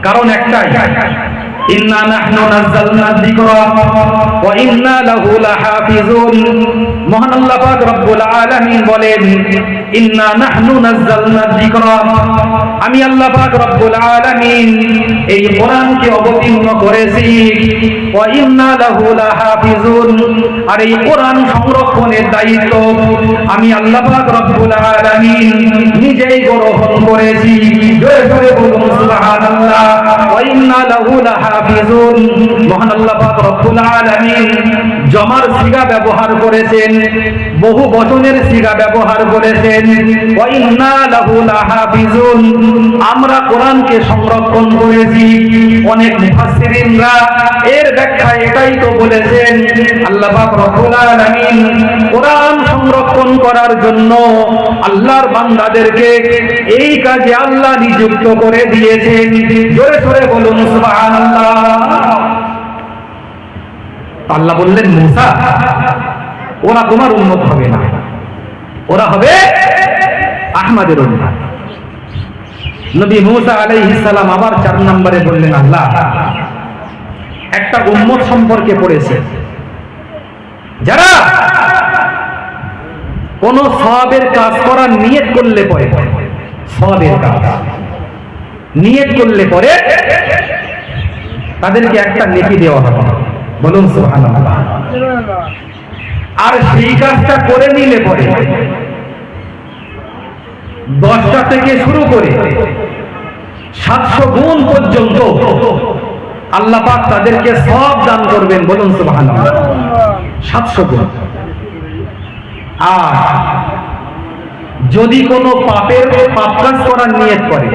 কারণ একটাই, ইন্না নাহনু নাযালনা যিকরা ওয়া ইন্না লাহু লাহাফিজুন। মহান আল্লাহ পাক রব্বুল আলামিন বলেন, ইন্না নাহনু নাযালনা যিকরা, আমি আল্লাহ পাক রব্বুল আলামিন এই কোরআনকে অবতীর্ণ করেছি, ওয়া ইন্না লাহু লাহাফিজুন, আর এই কোরআন সংরক্ষণের দায়িত্ব আমি আল্লাহ পাক রব্বুল আলামিন নিজেই গ্রহণ করেছি। জোরে জোরে বলুন সুবহানাল্লাহ। ওয়া ইন্না লাহু লাহাফিজুন। মহান আল্লাহ পাক রব্বুল আলামিন জমার সিগা ব্যবহার করেছেন, বহু বচনের সিগা ব্যবহার করেছেন। ওয়া ইন্না লাহু লাহাফিজুন, আমরা কোরআনকে সংরক্ষণ করেছি। অনেক মুফাসসিরিনরা এর ব্যাখ্যা এটাই তো বলেছেন, আল্লাহ পাক রব্বুল আলামিন কোরআন সংরক্ষণ করার জন্য আল্লাহর বান্দাদেরকে এই কাজে আল্লাহ নিযুক্ত করে দিয়েছেন। জোরে জোরে বলুন সুবহানাল্লাহ। আল্লাহ বললেন, মুসা, ওরা তোমার উম্মত হবে না, ওরা হবে আহমদের উম্মত। নবী মুসা আলাইহিস সালাম আবার 4 নম্বরে বললেন, আল্লাহ একটা উম্মত সম্পর্কে পড়েছে যারা কোন সওয়াবের কাজ করার নিয়ত করলে পরে, সওয়াবের কাজ নিয়ত করলে পরে তাদেরকে একটা নেকি দেওয়া হবে। বলুন সুবহানাল্লাহ। আর সেই কাজটা করে নিলে পরে 10টা থেকে শুরু করে 700 গুণ পর্যন্ত আল্লাহ পাক তাদেরকে সওয়াব দান করবেন। বলুন সুবহানাল্লাহ। 700 গুণ। আর যদি কোনো পাপ কাজ করার নিয়ত করে,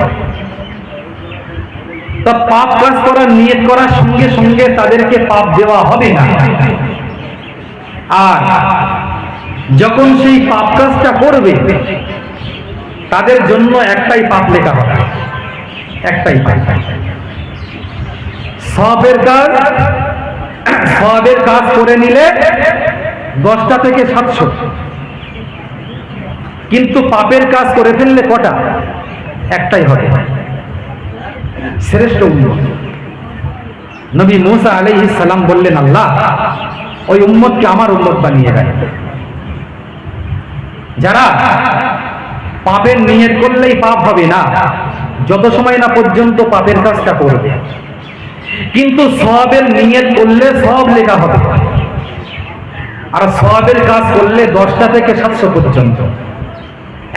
তা পাপ কাজ করার নিয়ত করার সঙ্গে সঙ্গে তাদেরকে পাপ দেওয়া হবে না। আর যখন সেই পাপ কাজটা করবে তাদের জন্য একটাই পাপ লেখা হবে, একটাই পাপ। সওয়াবের কাজ করে নিলে 10টা থেকে 700, কিন্তু পাপের কাজ করে ফেললে কটা? একটাই হবে। শ্রেষ্ঠ উম্মত। নবী মুসা আলাইহিস সালাম বললেন, আল্লাহ ওই উম্মতকে আমার উম্মত বানিয়ে দেন, যারা পাপের নিয়ত করলেই পাপ হবে না যত সময় না পর্যন্ত পাপের কাজটা করবে, কিন্তু সওয়াবের নিয়ত করলে সওয়াব লেখা হবে। আর সওয়াবের কাজ করলে 10টা থেকে 700 পর্যন্ত।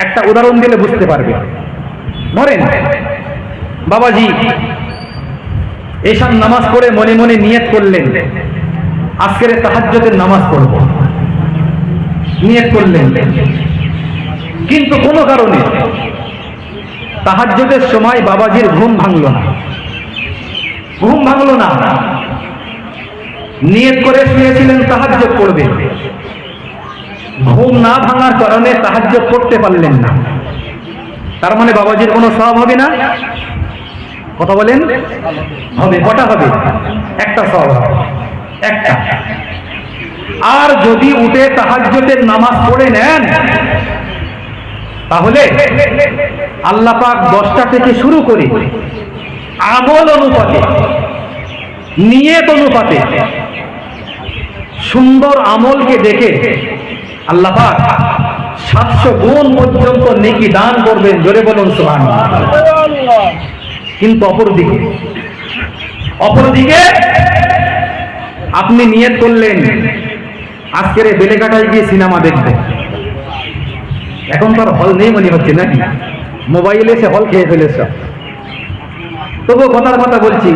একটা উদাহরণ দিলে বুঝতে পারবে। ধরেন বাবাজি এশার নামাজ পড়ে মনে মনে নিয়ত করলেন আজকের তাহাজ্জুদের নামাজ পড়ব, নিয়ত করলেন, কিন্তু কোনো কারণে তাহাজ্জুদের সময় বাবাজির ঘুম ভাঙলো না, নিয়ত করে শুয়েছিলেন তাহাজ্জুদ পড়বেন, ঘুম না ভাঙার কারণে তাহাজ্জুদ পড়তে পারলেন না। তার মানে বাবাজির কোনো সওয়াব হবে না? কথা বলেন, হবে। কটা হবে? একটা সওয়াব হবে, একটা। আর যদি উঠে তাহাজ্জুদের নামাজ পড়ে নেন তাহলে আল্লাহ পাক 10টা থেকে শুরু করে আমল অনুপাতে, নিয়ত অনুপাতে সুন্দর আমলকে দেখে আল্লাহ পাক 700 গুণ পর্যন্ত নেকি দান করবেন। জোরে বলুন সুবহানাল্লাহ। কিন্তু অপরদিকে আপনি নিয়ত করলেন আজকের বেলেঘাটায় গিয়ে সিনেমা দেখবেন। এখন তো আর হল নেই মনে হচ্ছে নাকি, মোবাইলে এসে হল খেয়ে ফেলেছে। তবুও কথার কথা বলছি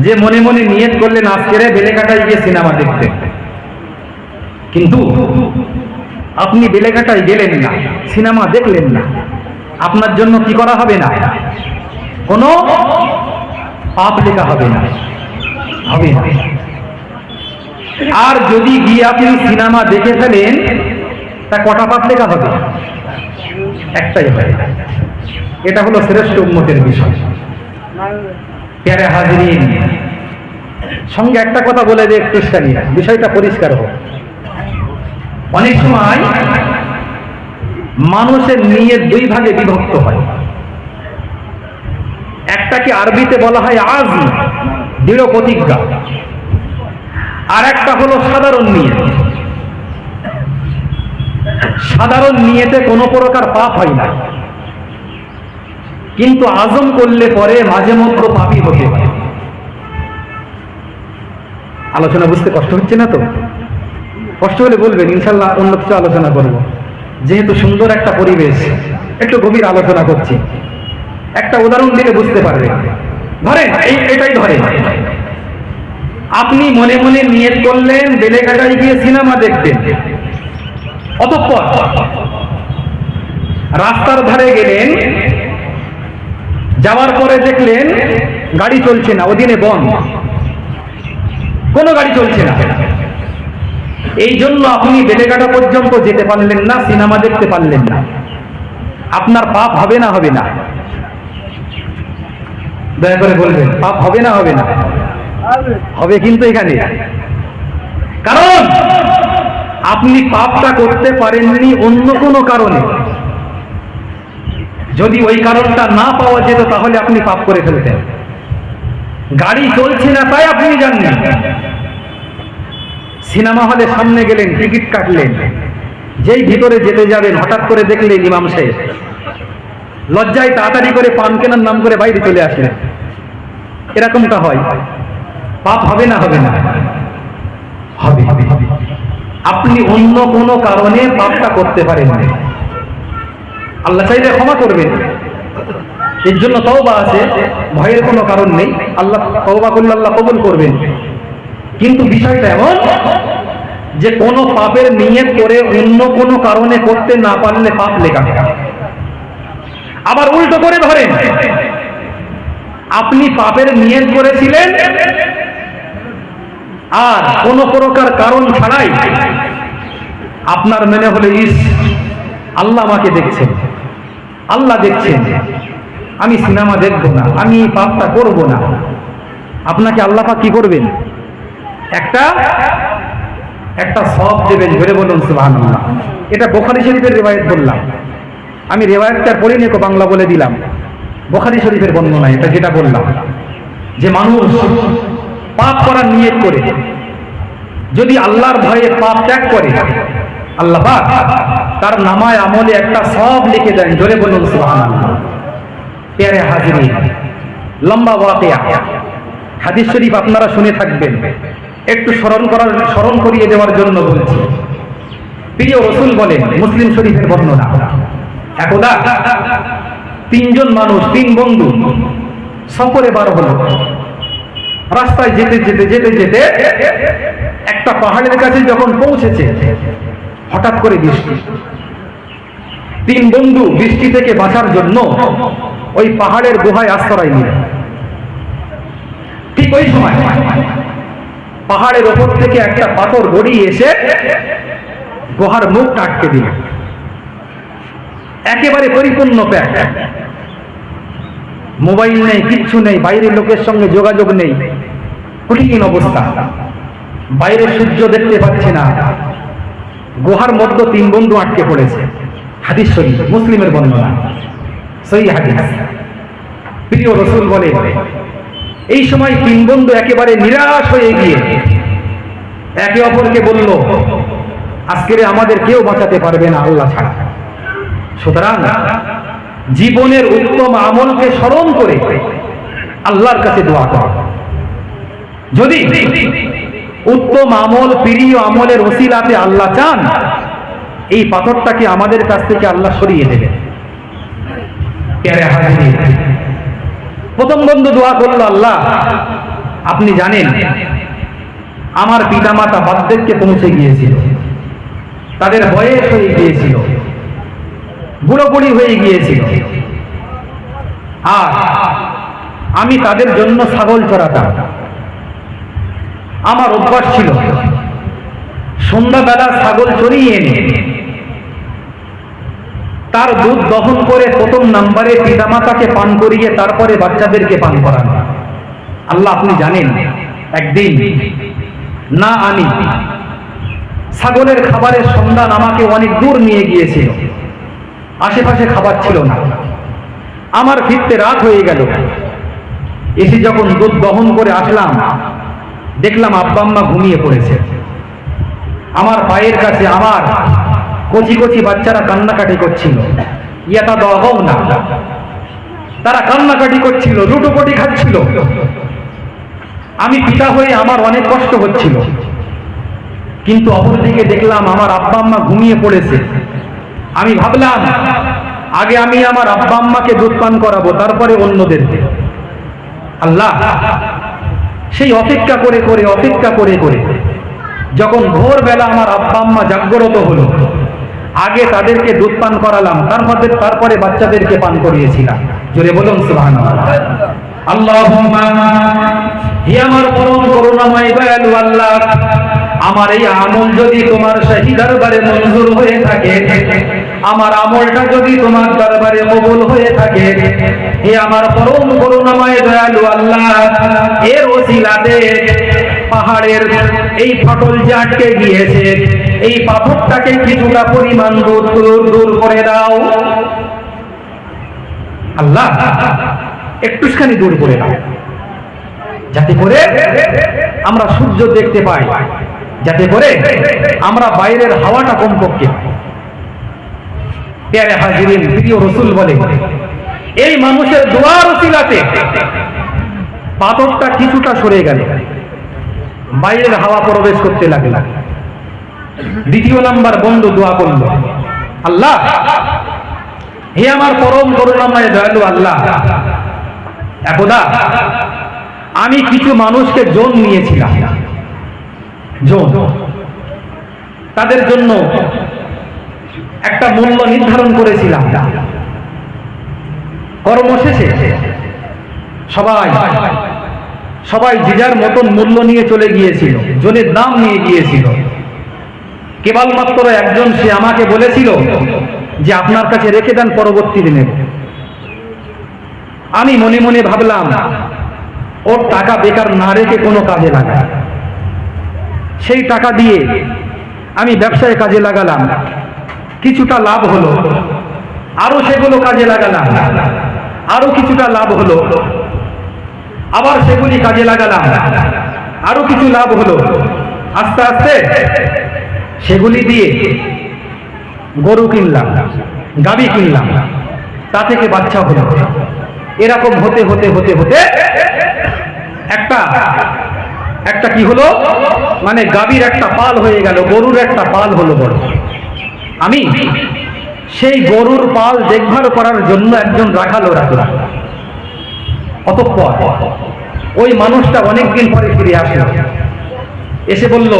যে মনে মনে নিয়ত করলেন আজকের বেলেঘাটায় গিয়ে সিনেমা দেখতে, কিন্তু আপনি বেলেঘাটায় গেলেন না, সিনেমা দেখলেন না, আপনার জন্য কি করা হবে না? কোনো পাপ লেখা হবে না, হবে না। আর যদি গিয়ে আপনি সিনেমা দেখে ফেলেন তা কটা পাপ লেখা হবে? একটাই হবে। এটা হলো শ্রেষ্ঠ উম্মতের বিষয়। প্যারে হাজিরিন, সঙ্গে একটা কথা বলে যে একটু বিষয়টা পরিষ্কার হোক। অনেক সময় মানুষের নিয়ত 2 ভাগে বিভক্ত হয়। একটাকে আরবিতে বলা হয় আযম, দৃঢ় প্রতিজ্ঞা, আর একটা হলো সাধারণ নিয়ত। সাধারণ নিয়তে কোনো প্রকার পাপ হয় না, কিন্তু আযম করলে পরে মাঝে মধ্যে পাপী হতে হয়। আলোচনা বুঝতে কষ্ট হচ্ছে না তো? কষ্ট হলে বলবেন, ইনশাল্লাহ অন্য কিছু আলোচনা করব। যেহেতু সুন্দর একটা পরিবেশ, একটু গভীর আলোচনা করছি, একটা উদাহরণ দিলে বুঝতে পারবেন। ধরেন এটাই ধরেন, আপনি মনে মনে নিয়ত করলেন বেলেঘাটায় গিয়ে সিনেমা দেখবেন, অতঃপর রাস্তার ধারে গেলেন, যাওয়ার পরে দেখলেন গাড়ি চলছে না, ওদিনে বন্ধ, কোনো গাড়ি চলছে না। এই জন্য আপনি বেলেঘাটা পর্যন্ত যেতে পারলেন না, সিনেমা দেখতে পারলেন না। আপনার পাপ হবে না হবে না? দয়া করে বলবেন, পাপ হবে না হবে না? হবে কিন্তু এখানে, কারণ আপনি পাপটা করতে পারেননি অন্য কোনো কারণে। যদি ওই কারণটা না পাওয়া যেত তাহলে আপনি পাপ করে ফেলতেন। গাড়ি চলছে না তাই আপনি জাননি, সিনেমা হলে সামনে গেলেন, টিকিট কাটলেন, যেই ভিতরে যেতে যাবেন হঠাৎ করে দেখলেন ইমাম সাহেব, লজ্জায় তাড়াতাড়ি করে পান কেনার নাম করে বাইরে চলে আসলেন। এরকমটা হয়, পাপ হবে না হবে না? হবে। আপনি অন্য কোনো কারণে পাপটা করতে পারেন না, আল্লাহ চাইলে ক্ষমা করবেন, এর জন্য তওবা আছে, ভয়ের কোনো কারণ নেই। আল্লাহ তওবা করলে আল্লাহ কবুল করবেন। কিন্তু বিষয়টা এমন যে কোনো পাপের নিয়ত করে অন্য কোনো কারণে করতে না পারলে পাপ লেখা হয়। আবার উল্টো করে ধরেন, আপনি পাপের নিয়ত করেছিলেন আর কোনো প্রকার কারণ ছাড়াই আপনার মনে হলো ইস আল্লাহ আমাকে দেখছেন, আল্লাহ দেখছেন, আমি সিনেমা দেখবো না, আমি এই পাপটা করবো না। আপনাকে আল্লাহ পাক কি করবেন? একটা সওয়াব দেবেন। ধরে বলুন সুবহানাল্লাহ। এটা বুখারী শরীফের রিওয়ায়াত বললাম, আমি রিওয়ায়াতটা পড়ে নিয়ে বাংলা বলে দিলাম। বুখারী শরীফের বর্ণনা এটা, যেটা বললাম যে মানুষ পাপ করার নিয়ত করে যদি আল্লাহর ভয়ে পাপ ত্যাগ করে, আল্লাহ পাক তার নামায় আমলে একটা সওয়াব লিখে দেন। জোরে বলুন সুবহানাল্লাহ। প্যারে হাজিরিন, লম্বা ওয়াকিয়া, হাদিস শরীফ আপনারা শুনে থাকবেন, একটু স্মরণ করিয়ে দেওয়ার জন্য বলছি। প্রিয় রাসূল বলেন, মুসলিম শরীফের বর্ণনা, একদা তিনজন মানুষ, তিন বন্ধু সফরে বার হলো। রাস্তায় যেতে যেতে যেতে যেতে একটা পাহাড়ের কাছে যখন পৌঁছেছে, হঠাৎ করে বৃষ্টি। তিন বন্ধু বৃষ্টি থেকে বাঁচার জন্য ওই পাহাড়ের গুহায় আশ্রয় নিল। ঠিক ওই সময় পাহাড়ের ওপর থেকে একটা পাথর গড়িয়ে এসে গুহার মুখটা আটকে দিল। একেবারে পরিপূর্ণ প্যাক, মোবাইল নেই, কিচ্ছু নেই, বাইরের লোকের সঙ্গে যোগাযোগ নেই, কঠিন অবস্থা, বাইরে সূর্য দেখতে পাচ্ছে না। গুহার মধ্যে তিন বন্ধু আটকে পড়েছে। হাদিস শরীফ, মুসলিমের বর্ণনা, সহিহ হাদিস। প্রিয় রাসূল বলেন, এই সময় তিন বন্ধু একেবারে নিরাশ হয়ে গিয়ে একে অপরকে বলল, আজকে আমাদের কেউ বাঁচাতে পারবে না আল্লাহ ছাড়া। সুতরাং জীবনের উত্তম আমলকে স্মরণ করে আল্লাহর কাছে দোয়া করো। যদি উত্তম আমল, প্রিয় আমলের ওসিলাতে আল্লাহ চান, এই পাথরটাকে আমাদের কাছ থেকে আল্লাহ সরিয়ে দেবেন। প্রথম বন্ধু দোয়া করলো, আল্লাহ আপনি জানেন আমার পিতামাতা বার্ধক্যে পৌঁছে গিয়েছিল, তাদের বয়স হয়ে গিয়েছিল, বুড়ো হয়ে গিয়েছিল, আর আমি তাদের জন্য ছাগল চড়াতাম। আমার অভ্যাস ছিল সন্ধ্যাবেলা ছাগল চড়িয়ে এনে তার দুধ দহন করে প্রথম নম্বরে পিতামাতাকে পান করিয়ে তারপরে বাচ্চাদেরকে পান করানো। আল্লাহ আপনি জানেন একদিন না আনি ছাগলের খাবারের সন্ধান আমাকে অনেক দূর নিয়ে গিয়েছিল, আশেপাশে খাবার ছিল না। আমার ফিরতে রাত হয়ে গেল। এসে যখন দুধ দহন করে আসলাম, দেখলাম আব্বা আম্মা ঘুমিয়ে পড়েছে। আমার পায়ের কাছে আমার কচি কচি বাচ্চারা কান্নাকাটি করছিল, ইয়াতা দাও না, তারা কান্নাকাটি করছিল, লুটোপুটি খাচ্ছিল। আমি পিতা হয়ে আমার অনেক কষ্ট হচ্ছিল, কিন্তু অপরদিকে দেখলাম আমার আব্বা আম্মা ঘুমিয়ে পড়েছে। আমি ভাবলাম আগে আমি আমার আব্বা আম্মাকে দুধ পান করাবো, তারপরে অন্যদেরকে। আল্লাহ সেই অপেক্ষা করে করে অপেক্ষা করে করে যখন ভোরবেলা আমার আব্বা আম্মা জাগ্রত হলো, আগে তাদেরকে দুধ পান করালাম, তারপরে বাচ্চাদেরকে পান করিয়েছিলাম। জোরে বলুন সুবহানাল্লাহ। আল্লাহুম্মা, হে আমার পরম করুণাময় দয়ালু আল্লাহ, আমার এই আমল যদি তোমার শাহী দরবারে মঞ্জুর হয়ে থাকে, আমার আমলটা যদি তোমার দরবারে কবুল হয়ে থাকে, হে আমার পরম করুণাময় দয়ালু আল্লাহ, এর ওসিলাতে পাহাড়ের এই ফাটল যে আটকে গিয়েছে, এই পাথরটাকে কিছুটা পরিমাণ দূর করে দাও আল্লাহ, একটুখানি দূর করে দাও, যাতে করে আমরা সূর্য দেখতে পাই, যাতে করে আমরা বাইরের হাওয়াটা কমপক্ষে পাই। প্যারে হাজিরিন, প্রিয় রাসূল বলে, এই মানুষের দোয়ার ওসিলাতে পাথরটা কিছুটা সরে গেল, বাইরের হাওয়া প্রবেশ করতে লাগল। দ্বিতীয় নাম্বার বন্ধু দোয়া করল, আল্লাহ, হে আমার পরম করুণাময় দয়ালু আল্লাহ, একদা আমি কিছু মানুষকে জোন নিয়েছিলাম, জোন, তাদের জন্য একটা মূল্য নির্ধারণ করেছিলাম। কর্ম শেষে সবাই যে যার মতন মূল্য নিয়ে চলে গিয়েছিল, জনের দাম নিয়ে গিয়েছিল। কেবলমাত্র একজন, সে আমাকে বলেছিল যে আপনার কাছে রেখে দেন, পরবর্তী দিনে। আমি মনে মনে ভাবলাম, ওর টাকা বেকার না রেখে কোনো কাজে লাগাই। সেই টাকা দিয়ে আমি ব্যবসায় কাজে লাগালাম, কিছুটা লাভ হলো, আরো সেগুলো কাজে লাগালাম, আরো কিছুটা লাভ হলো, আবার সেগুলি কাজে লাগালাম, আরো কিছু লাভ হলো। আস্তে আস্তে সেগুলি দিয়ে গরু কিনলাম, গাভী কিনলাম, তা থেকে বাচ্চা হলো। এরকম হতে হতে হতে হতে একটা কি হলো, মানে গাভীর একটা পাল হয়ে গেল, গরুর একটা পাল হলো বড়। আমি সেই গরুর পাল দেখভাল করার জন্য একজন রাখালো রাখলাম। অতঃপর ওই মানুষটা অনেকদিন পরে ফিরে আসলো, এসে বলল,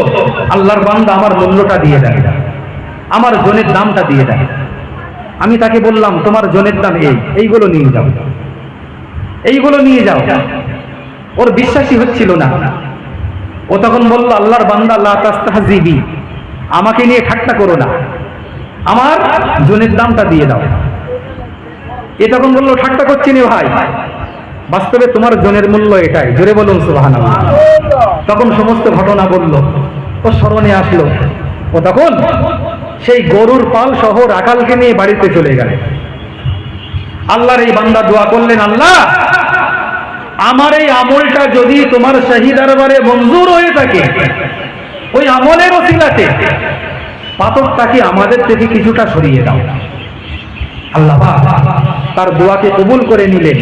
আল্লাহর বান্দা, আমার মূল্যটা দিয়ে দেয়, আমার জনের দামটা দিয়ে দেয়। আমি তাকে বললাম, তোমার জনের দাম এইগুলো নিয়ে যাও, এইগুলো নিয়ে যাও। ওর বিশ্বাসই হচ্ছিল না। ও তখন বলল, আল্লাহর বান্দা, লা তাস্তাহজিবি, আমাকে নিয়ে ঠাট্টা করো না, আমার জনের দামটা দিয়ে দাও। এ তখন বলল, ঠাট্টা করছি না ভাই, বাস্তবে তোমার জনের মূল্য এটাই। জোরে বলুন সুবহানাল্লাহ। তখন সমস্ত ঘটনা বলল, ও স্মরণে আসলো। ও তখন সেই গরুর পাল সহ রাখালকে নিয়ে বাড়িতে চলে গেল। আল্লাহর এই বান্দা দোয়া করলেন, আল্লাহ, আমার এই আমলটা যদি তোমার শাহী দরবারে মঞ্জুর হয়ে থাকে, ওই আমলের ওসিলাতে পাথরটাকে আমাদের থেকে কিছুটা সরিয়ে দাও। আল্লাহ তার দোয়াকে কবুল করে নিলেন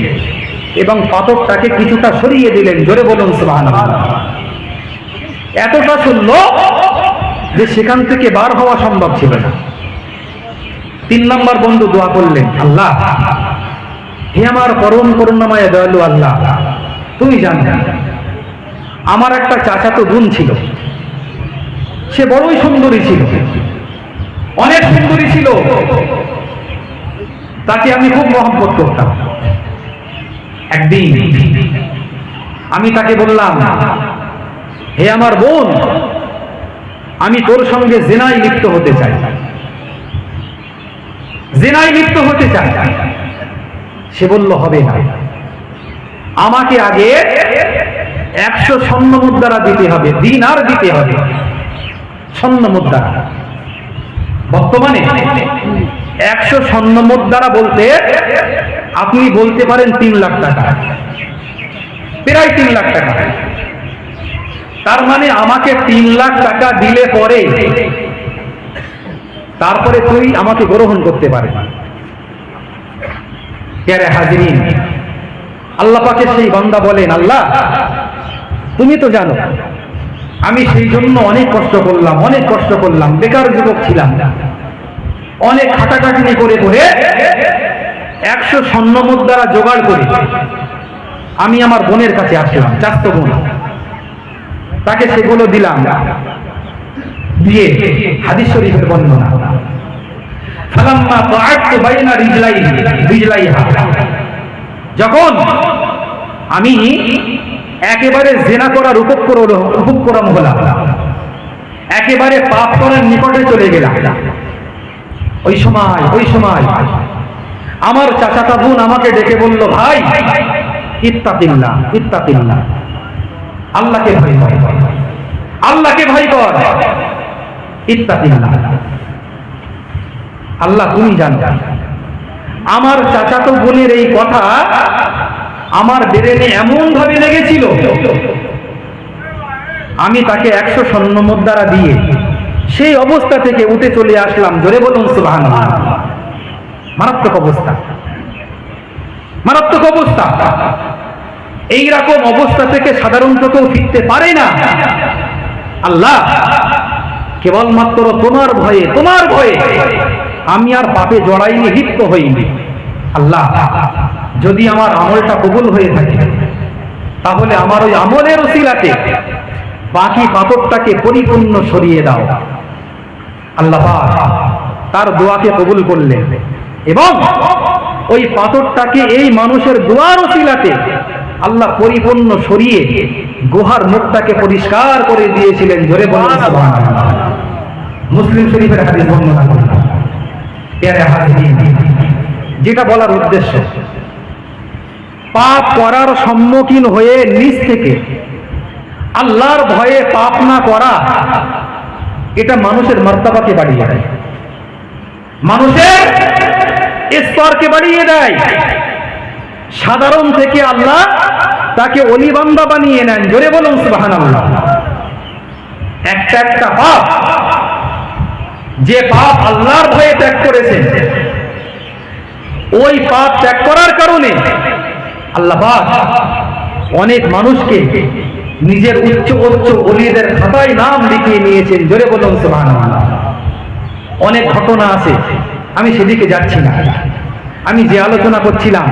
এবং পাথরটাকে কিছুটা সরিয়ে দিলেন। জোরে বলুন সুবহানাল্লাহ। এতটা শুনল যে সেখান থেকে বার হওয়া সম্ভব ছিল না। 3 নম্বর বন্ধু দোয়া করলেন, আল্লাহ, হে আমার পরম করুণাময় দয়ালু আল্লাহ, তুমি জানো আমার একটা চাচাতো বোন ছিল, সে বড়ই সুন্দরী ছিল, অনেক সুন্দরী ছিল, তাকে আমি খুব মহব্বত করতাম। একদিন আমি তাকে বললাম, হে আমার বোন, আমি তোর সঙ্গে জিনায় লিপ্ত হতে চাই, জিনায় লিপ্ত হতে চাই। সে বলল, হবে না, আমাকে আগে 100 স্বর্ণ মুদ্রা দিতে হবে, দিনার দিতে হবে, স্বর্ণ মুদ্রা। বর্তমানে 100 স্বর্ণ মুদ্রা বলতে আপনি বলতে পারেন 3 লাখ টাকা, প্রায় 3 লাখ টাকা। তার মানে আমাকে 3 লাখ টাকা দিলে পরে তারপরে তুই আমাকে গ্রহণ করতে পারবি। প্যারে হাজিরিন, আল্লাহ পাকের সেই বান্দা বলেন, আল্লাহ, তুমি তো জানো আমি সেই জন্য অনেক কষ্ট করলাম, বেকার যুবক ছিলাম, অনেক খাটাখাটনি করে 100 স্বর্ণ মুদ্রা জোগাড় করে আমি আমার বোনের কাছে আসলাম, চাচাতো বোন, তাকে সেগুলো দিলাম, দিয়ে হাদিস শরীফের বর্ণনা, ফালাম্মা তাআতু বাইনা রিজলাইহা, যখন আমি একেবারে জিনা করার উপক্রম হলাম, একেবারে পাপ করার নিকটে চলে গেলাম, ওই সময় আমার চাচাতো বোন আমাকে ডেকে বলল, ভাই ইত্তাকিল্লাহ, ইত্তাকিল্লাহ, আল্লাহকে ভয় কর, আল্লাহকে ভয় কর, ইত্তাকিল্লাহ। আল্লাহ তুমি জানো। আমার চাচাতো বোনের এই কথা আমার ব্রেনে এমন ভাবে লেগেছিল, আমি তাকে 100 স্বর্ণ মুদ্রা দিয়ে সেই অবস্থা থেকে উঠে চলে আসলাম। জোরে বলুন সুবহানাল্লাহ। মারাত্মক অবস্থা, মারাত্মক অবস্থা। এইরকম অবস্থা থেকে সাধারণত কেউ ফিরতে পারে না। আল্লাহ কেবলমাত্র তোমার ভয়ে, তোমার ভয়ে আমি আর পাপে জড়াইনি, লিপ্ত হইনি। আল্লাহ যদি আমার আমলটা কবুল হয়ে থাকে, তাহলে আমার ওই আমলের উসিলাতে বাকি পাপটাকে পরিপূর্ণ সরিয়ে দাও। আল্লাহ তার দোয়াকে কবুল করলেন এবং ওই পাথরটাকে এই মানুষের দোয়ার উসিলাতে আল্লাহ পরিপূর্ণ সরিয়ে গুহার মুখটাকে পরিষ্কার করে দিয়েছিলেন। জোরে বলুন সুবহানাল্লাহ। মুসলিম শরীফের হাদিস বর্ণনা করলাম। প্যারে হাজিরিন, যেটা বলার উদ্দেশ্য, পাপ করার সম্মুখীন হয়ে নিজ থেকে আল্লাহর ভয়ে পাপ না করা, এটা মানুষের মর্তবাকে বাড়িয়ে দেয়, মানুষের স্তরকে বাড়িয়ে দেয়। সাধারণ থেকে আল্লাহ তাকে ওলি বান্দা বানিয়ে নেন। জোরে বলুন সুবহানাল্লাহ। একটা পাপ, যে পাপ আল্লাহর ভয়ে ত্যাগ করেছেন, ওই পাপ ত্যাগ করার কারণে আল্লাহ পাক অনেক মানুষকে নিজের উচ্চ উচ্চ ওলিদের খাতায় নাম লিখিয়ে নিয়েছেন। জোরে বলুন সুবহানাল্লাহ। অনেক ঘটনা আছে, আমি সেদিকে যাচ্ছি না। আমি যে আলোচনা করছিলাম,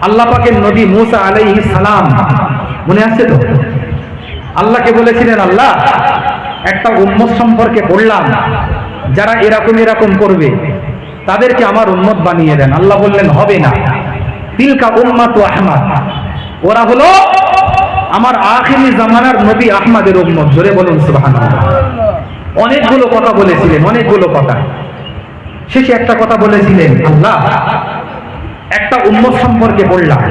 আল্লাহ পাকের নবী মুসা আলাইহিস সালাম, মনে আছে তো? আল্লাহকে বলেছিলেন, আল্লাহ একটা উম্মত সম্পর্কে পড়লাম, যারা এরকম এরকম করবে তাদেরকে আমার উম্মত বানিয়ে দেন। আল্লাহ বললেন, হবে না, তিলকা উম্মাতু আহমদ, ওরা হলো আমার আখিরি জামানার নবী আহমদের উম্মত। জোরে বলুন সুবহানাল্লাহ। অনেকগুলো কথা বলেছিলেন, অনেকগুলো কথা। শেষে একটা কথা বলেছিলেন, আল্লাহ একটা উম্মত সম্পর্কে বললাম,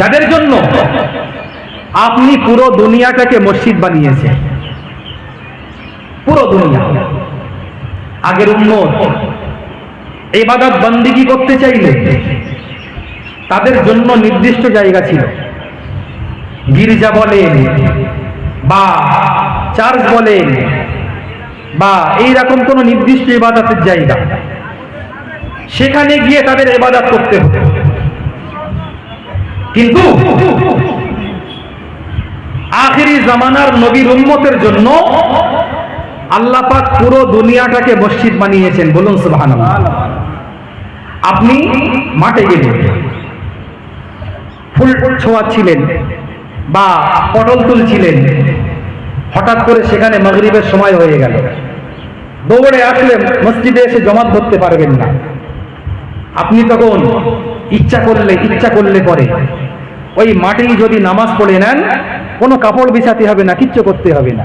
যাদের জন্য আপনি পুরো দুনিয়াটাকে মসজিদ বানিয়েছেন, পুরো দুনিয়া। আগের উম্মত ইবাদত বন্দেগী করতে চাইলে তাদের জন্য নির্দিষ্ট জায়গা ছিল, গির্জা বলেন বা চার্চ বলেন বা এইরকম কোন নির্দিষ্ট ইবাদতের জায়গা, সেখানে গিয়ে তাদের ইবাদত করতে হতো। কিন্তু আখিরি জামানার নবীর উম্মতের জন্য আল্লাহ পাক পুরো দুনিয়াটাকে মসজিদ বানিয়েছেন। বলুন সুবহানাল্লাহ। আপনি মাঠে গেলেন, ফুল ছোঁয়াচ্ছিলেন বা পটল তুলছিলেন, হঠাৎ করে সেখানে মাগরিবের সময় হয়ে গেল, দৌড়ে আসলে মসজিদে এসে জমাত ধরতে পারবেন না। আপনি তখন ইচ্ছা করলে পরে ওই মাটি যদি নামাজ পড়ে নেন, কোনো কাপড় বিছাতে হবে না, কিচ্ছু করতে হবে না,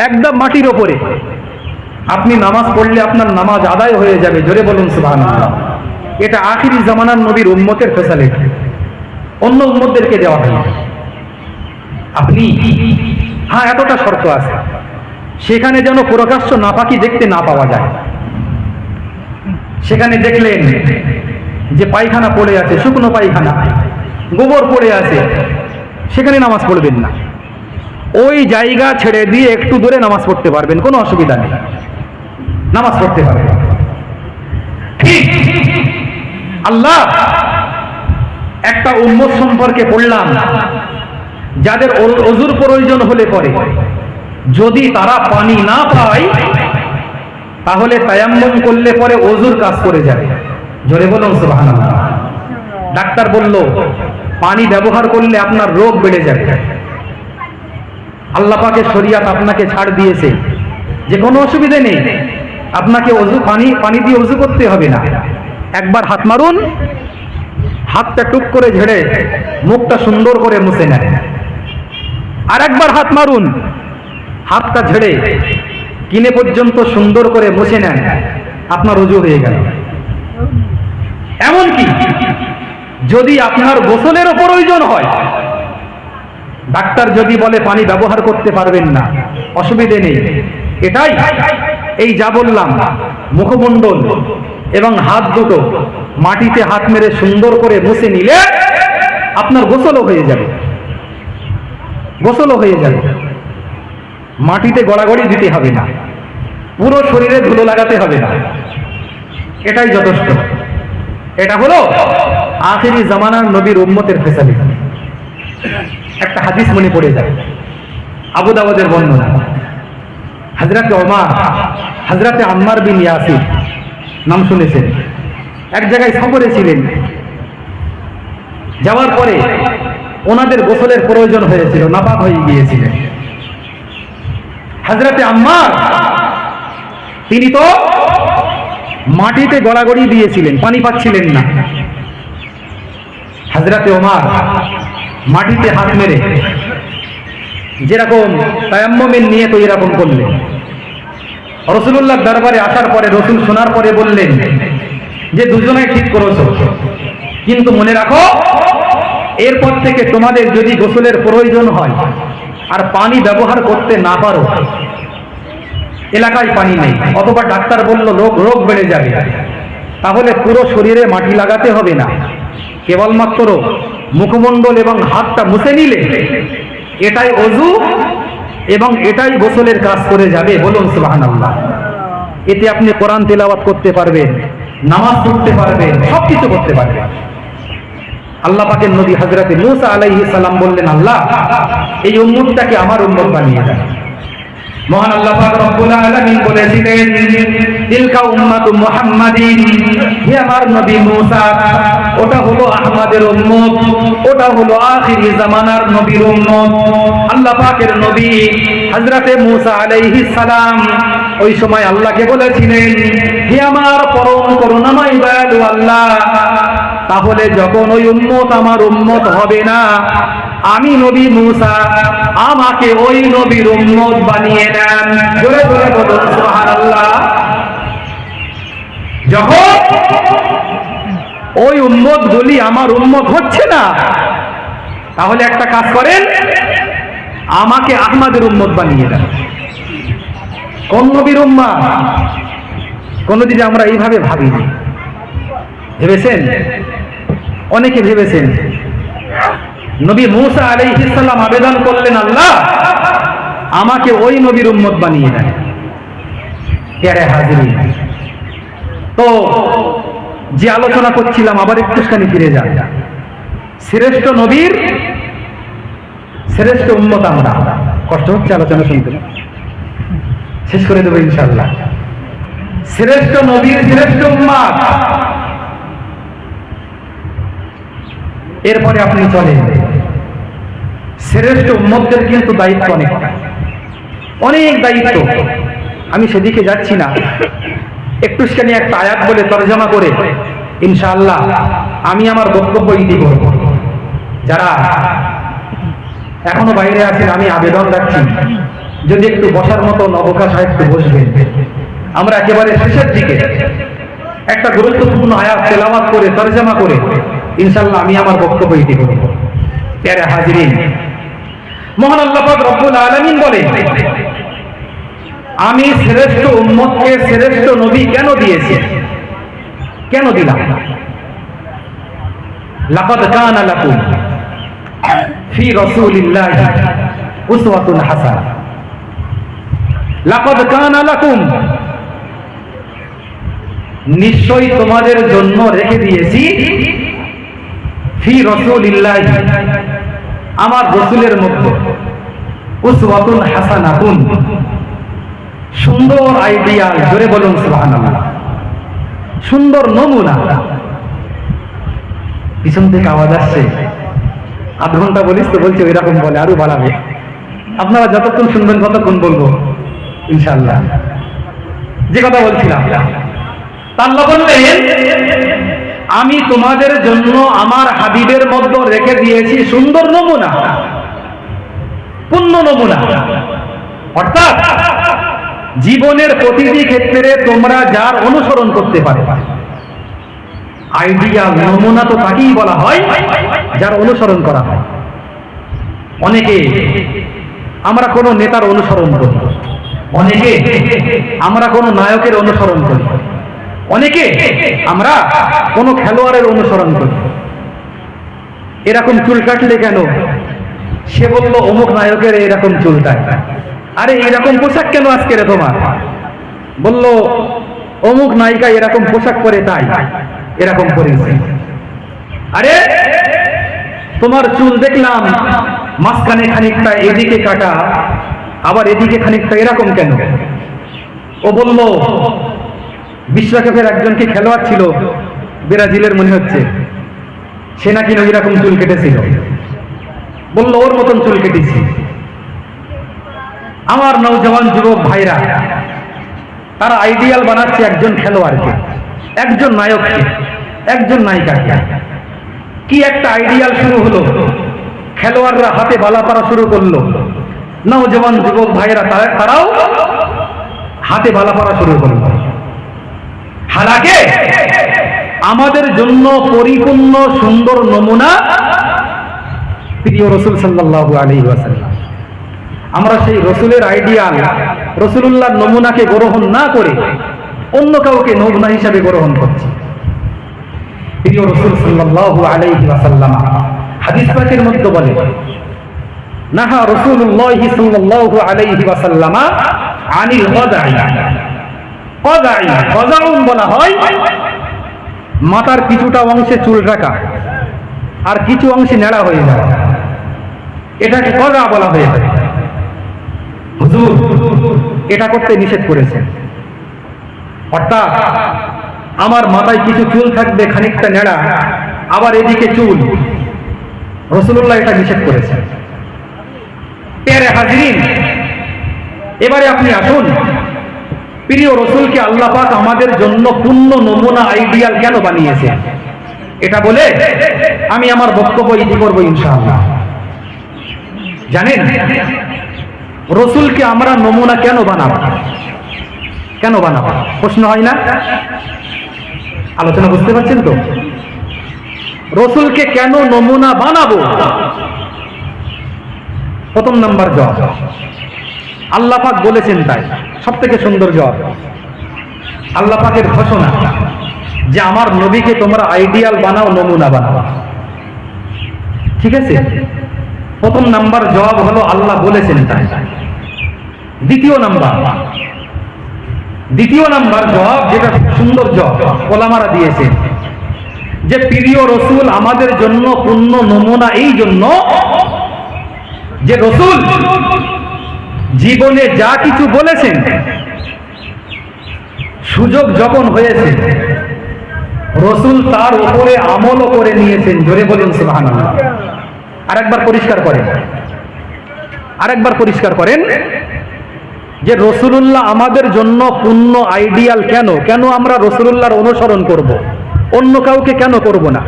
একদম মাটির ওপরে আপনি নামাজ পড়লে আপনার নামাজ আদায় হয়ে যাবে। জোরে বলুন সুবহানাল্লাহ। এটা আখিরি জামানার নবীর উম্মতের ফেসালিটি, অন্য উম্মতদেরকে দেওয়া হয়। আপনি হ্যাঁ, এতটা শর্ত আছে, সেখানে যেন প্রকাশ্য নাপাকি দেখতে না পাওয়া যায়। সেখানে দেখলেন যে পায়খানা পড়ে আছে, শুকনো পায়খানা, গোবর পড়ে আছে, সেখানে নামাজ পড়বেন না। ওই জায়গা ছেড়ে দিয়ে একটু দূরে নামাজ পড়তে পারবেন, কোনো অসুবিধা নেই, নামাজ পড়তে পারবেন। ঠিক আল্লাহ একটা উম্মত সম্পর্কে পড়লাম, যাদের ওযুর প্রয়োজন হলে পরে যদি তারা পানি না পায়, তাহলে তায়াম্মুম করলে পরে ওযুর কাজ করে যাবে। জোরে বলুন সুবহানাল্লাহ। ডাক্তার বলল পানি ব্যবহার করলে আপনার রোগ বেড়ে যাবে। আল্লাহ পাকের শরীয়ত আপনাকে ছাড় দিয়েছে যে কোনো অসুবিধা নেই, আপনাকে পানি দিয়ে ওযু করতে হবে না। একবার হাত মারুন, হাতটা টুক করে ঝেড়ে মুখটা সুন্দর করে মুছে নেন। আর একবার হাত মারুন, হাতটা ঝেড়ে কিনে পর্যন্ত সুন্দর করে মুছে নেন, আপনার ওযু হয়ে গেল। এমনকি যদি আপনার গোসলেরও প্রয়োজন হয়, ডাক্তার যদি বলে পানি ব্যবহার করতে পারবেন না, অসুবিধে নেই। এটাই এই যা বললাম, মুখমণ্ডল এবং হাত দুটো মাটিতে হাত মেরে সুন্দর করে মুছে নিলে আপনার গোসলও হয়ে যাবে। গোসলও হয়ে যাবে। মাটিতে গড়াগড়ি দিতে হবে না, পুরো শরীরে ধুলো লাগাতে হবে না, এটাই যথেষ্ট। এটা হলো আখিরি জামানার নবীর উম্মতের ফেসালিটি। একটা হাদিস মনে পড়ে যায়, আবু দাউদের বর্ণনা। হযরতে ওমর, হযরতে আম্মার বিন ইয়াসির নাম শুনেছেন, এক জায়গায় সফরে ছিলেন। যাওয়ার পরে ওনাদের গোসলের প্রয়োজন হয়েছিল, নাপাক হয়ে গিয়েছিলেন। হযরতে আম্মার তিনি তো মাটিতে গড়াগড়ি দিয়েছিলেন, পানি পাচ্ছিলেন না। হযরতে ওমর মাটিতে হাত মেরে যেরকম তায়াম্মুমের নিয়ত এরকম করলেন। রাসূলুল্লাহর দরবারে আসার পরে রাসূল শোনার পরে বললেন যে দুজনেই ঠিক করেছো, কিন্তু মনে রাখো এরপর থেকে তোমাদের যদি গোসলের প্রয়োজন হয় আর পানি ব্যবহার করতে না পারো, এলাকায় পানি নেই, অথবা ডাক্তার বলল রোগ বেড়ে যাবে, তাহলে পুরো শরীরে মাটি লাগাতে হবে না, কেবলমাত্র মুখমণ্ডল এবং হাতটা মুছে নিলে এটাই ওযু এবং এটাই গোসলের কাজ করে যাবে। বলুন সুবহানাল্লাহ। এতে আপনি কোরআন তেলাওয়াত করতে পারবেন, নামাজ পড়তে পারবেন, সবকিছু করতে পারবেন। আল্লাহ পাকের নবী হযরতে মূসা আলাইহিস সালাম বললেন, আল্লাহ এই উম্মতটাকে আমার উম্মত বানিয়ে দেন। মহান আল্লাহ পাক রব্বুল আলামিন বলেছিলেন, তিলকা উম্মাতু মুহাম্মাদিন, হে আমার নবী মূসা, ওটা হলো আহমদের উম্মত, ওটা হলো আখিরি জামানার নবীর উম্মত। আল্লাহ পাকের নবী হযরতে মূসা আলাইহিস সালাম ওই সময় আল্লাহকে বলেছিলেন, হে আমার পরম করুণাময় দয়ালু আল্লাহ, তাহলে যখন ওই উম্মত আমার উম্মত হবে না, আমি নবী মূসা আমাকে ওই নবীর উম্মত বানিয়ে নেন। জোরে জোরে বলুন সুবহানাল্লাহ। যখন ওই উম্মত গুলি আমার উম্মত হচ্ছে না, তাহলে একটা কাজ করেন, আমাকে আহমদের উম্মত বানিয়ে দেন। কোন নবীর উম্মত? কোনদিন আমরা এইভাবে ভাবিনি। ভেবেছেন? অনেকে ভেবেছেন। নবী মূসা আলাইহিস সালাম আবেদন করলেন, আল্লাহ আমাকে ওই নবীর উম্মত বানিয়ে দেন। প্যারে হাজিরিন, তো যে আলোচনা করছিলাম আবার একটুখানি ফিরে যান। শ্রেষ্ঠ নবীর শ্রেষ্ঠ উম্মত আমরা। কষ্ট হচ্ছে আলোচনা শুনতে, শেষ করে দেবো ইনশাআল্লাহ। শ্রেষ্ঠ নবীর শ্রেষ্ঠ উম্মত, এরপরে আপনি চলেন। শ্রেষ্ঠ উম্মতদের কিন্তু দায়িত্ব অনেক দায়িত্ব। আমি সেদিকে যাচ্ছি না, একটুখানি একটা আয়াত বলে তরজমা করে ইনশাআল্লাহ আমি আমার বক্তব্য ইতি করব। যারা এখনো বাইরে আছেন, আমি আবেদন রাখছি যদি একটু বসার মতো অবকাশ হয় একটু বসবেন। আমরা একেবারে শেষের দিকে একটা গুরুত্বপূর্ণ আয়াত তেলাওয়াত করে তরজমা করে ইনশাআল্লাহ আমি আমার বক্তব্য ইতি করব। প্যারে হাজিরিন, মহান আল্লাহ পাক রব্বুল আলামিন বলেন, আমি শ্রেষ্ঠ উম্মতকে শ্রেষ্ঠ নবী কেন দিয়েছি, কেন দিলাম? লাকাদ কানা লাকুম ফি রাসূলিল্লাহি উসওয়াতুন হাসানাহ। লাকাদ কানা লাকুম, নিশ্চয়ই তোমাদের জন্য রেখে দিয়েছি, ফি রাসূলিল্লাহি, আমার রাসূলের মধ্যে, উসওয়াতুন হাসানাতুন, সুন্দর আইডিয়াল, জোরে বলুন সুবহানাল্লাহ, সুন্দর নমুনা। পিছন থেকে আওয়াজ আসছে, আধ ঘন্টা বলিস তো, বলছে এরকম বলে আরো বাড়াবে। আপনারা যতক্ষণ শুনবেন ততক্ষণ বলবো ইনশাআল্লাহ। যে কথা বলছিলাম, আল্লাহ বললেন আমি তোমাদের জন্য আমার হাবিবের মধ্যে রেখে দিয়েছি সুন্দর নমুনা, পূর্ণ নমুনা। অর্থাৎ জীবনের প্রতিটি ক্ষেত্রে তোমরা যার অনুসরণ করতে পারো। আইডিয়াল নমুনা তো তাকেই বলা হয় যার অনুসরণ করা হয়। অনেকে আমরা কোনো নেতার অনুসরণ করি, অনেকে আমরা কোনো নায়কের অনুসরণ করি, অনেকে আমরা কোনো খেলোয়াড়ের অনুসরণ করি। এরকম চুল কাটলে কেন? সে বলল অমুক নায়কের এরকম চুলটায়। আরে এরকম পোশাক কেন আজকে রে তোমার? বলল অমুক নায়িকা এরকম পোশাক পরে তাই এরকম করেছে। আরে তোমার চুল দেখলাম মাঝখানে খানিকটা এদিকে কাটা, আবার এদিকে খানিকটা এরকম কেন? ও বলল বিশ্বকাপের একজনকে খেলোয়াড় ছিল ব্রাজিলের মনে হচ্ছে, সে নাকি এরকম চুল কেটেছিল। বলল ওর মতন চুল কেটেছি। আমার নওজওয়ান যুবক ভাইরা তারা আইডিয়াল বানাচ্ছে একজন খেলোয়াড়কে, একজন নায়ককে, একজন নায়িকাকে। কি একটা আইডিয়াল শুরু হলো, খেলোয়াড়রা হাতে বালা পরা শুরু করলো, নওজওয়ান যুবক ভাইরা তারাও হাতে বালা পরা শুরু করলো। হালাকে আমাদের জন্য পরিপূর্ণ সুন্দর নমুনা প্রিয় রাসূল সাল্লাল্লাহু আলাইহি ওয়াসাল্লাম। আমরা সেই রসুলের আইডিয়াল, রসুলুল্লাহর নমুনাকে গ্রহণ না করে অন্য কাউকে নমুনা হিসাবে গ্রহণ করছি। প্রিয় রাসূল সাল্লাল্লাহু আলাইহি ওয়াসাল্লাম হাদিস পাকের মধ্যে বলে, নাহা রাসূলুল্লাহ সাল্লাল্লাহু আলাইহি ওয়াসাল্লাম আনিল গাদাই। গাদাই, গাদাউন বলা হয় মাথার কিছুটা অংশে চুল রাখা আর কিছু অংশে নেড়া হয়ে যাওয়া, এটাকে গাদা বলা হয়ে থাকে। হুজুর এটা করতে নিষেধ করেছেন। অর্থাৎ আমার মাথায় কিছু চুল থাকবে খানিকটা নেড়া, আবার এদিকে চুল, রাসূলুল্লাহ এটা নিষেধ করেছেন। প্যারে হাজিরিন, এবারে আপনি আসুন, প্রিয় রাসূলকে আল্লাহ পাক আমাদের জন্য পূর্ণ নমুনা আইডিয়াল কেন বানিয়েছেন, এটা বলে আমি আমার বক্তব্য ইতি করব ইনশাআল্লাহ। জানেন রসুলকে আমরা নমুনা কেন বানাবো? কেন বানাবো প্রশ্ন হয় না? আলোচনা বুঝতে পারছেন তো? রসুলকে কেন নমুনা বানাবো? প্রথম নাম্বার জবাব আল্লাহ পাক বলেছেন, তাই সব থেকে সুন্দর জবাব আল্লাহ পাকের ঘোষণা যে আমার নবীকে তোমরা আইডিয়াল বানাও, নমুনা বানাও। ঠিক আছে, প্রথম নাম্বার জবাব হলো আল্লাহ বলেছেন তাই। দ্বিতীয় নাম্বার জবাব, যেটা সুন্দর জবাব ওলামারা দিয়েছে, যে প্রিয় রসুল আমাদের জন্য পূর্ণ নমুনা এই জন্য যে রসুল জীবনে যা কিছু বলেছেন সুযোগ যখন হয়েছে রসুল তার উপরে আমলও করে নিয়েছেন। জোরে বলুন সুবহানাল্লাহ। আরেকবার পরিষ্কার করেন যে রসুলুল্লাহ আমাদের জন্য পূর্ণ আইডিয়াল। কেন আমরা রসুলুল্লাহর অনুসরণ করব, অন্য কাউকে কেন করব না?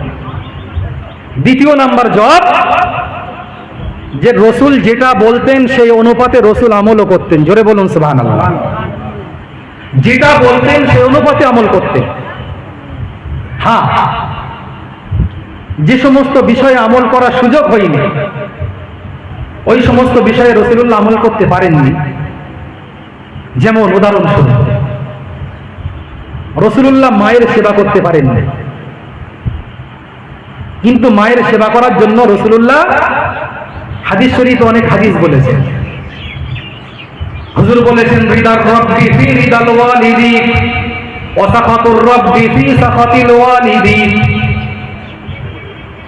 দ্বিতীয় নাম্বার জবাব, যে রসুল যেটা বলতেন সেই অনুপাতে রসুল আমলও করতেন। জোরে বলুন সুবহানাল্লাহ। যেটা বলতেন সেই অনুপাতে আমল করতেন। হ্যাঁ, যে সমস্ত বিষয়ে আমল করার সুযোগ হয়নি ওই সমস্ত বিষয়ে রসুলুল্লাহ আমল করতে পারেননি। যেমন উদাহরণস্বরূপ রসুলুল্লাহ মায়ের সেবা করতে পারেননি, কিন্তু মায়ের সেবা করার জন্য রসুলুল্লাহ হাদিস শরীফে অনেক হাদিস বলেছেন। হুজুর বলেছেন, রিদার রব্বি ফি রিদাল ওয়ালিদি ওয়া সাখাতুর রব্বি ফি সাখাতিল ওয়ালিদি।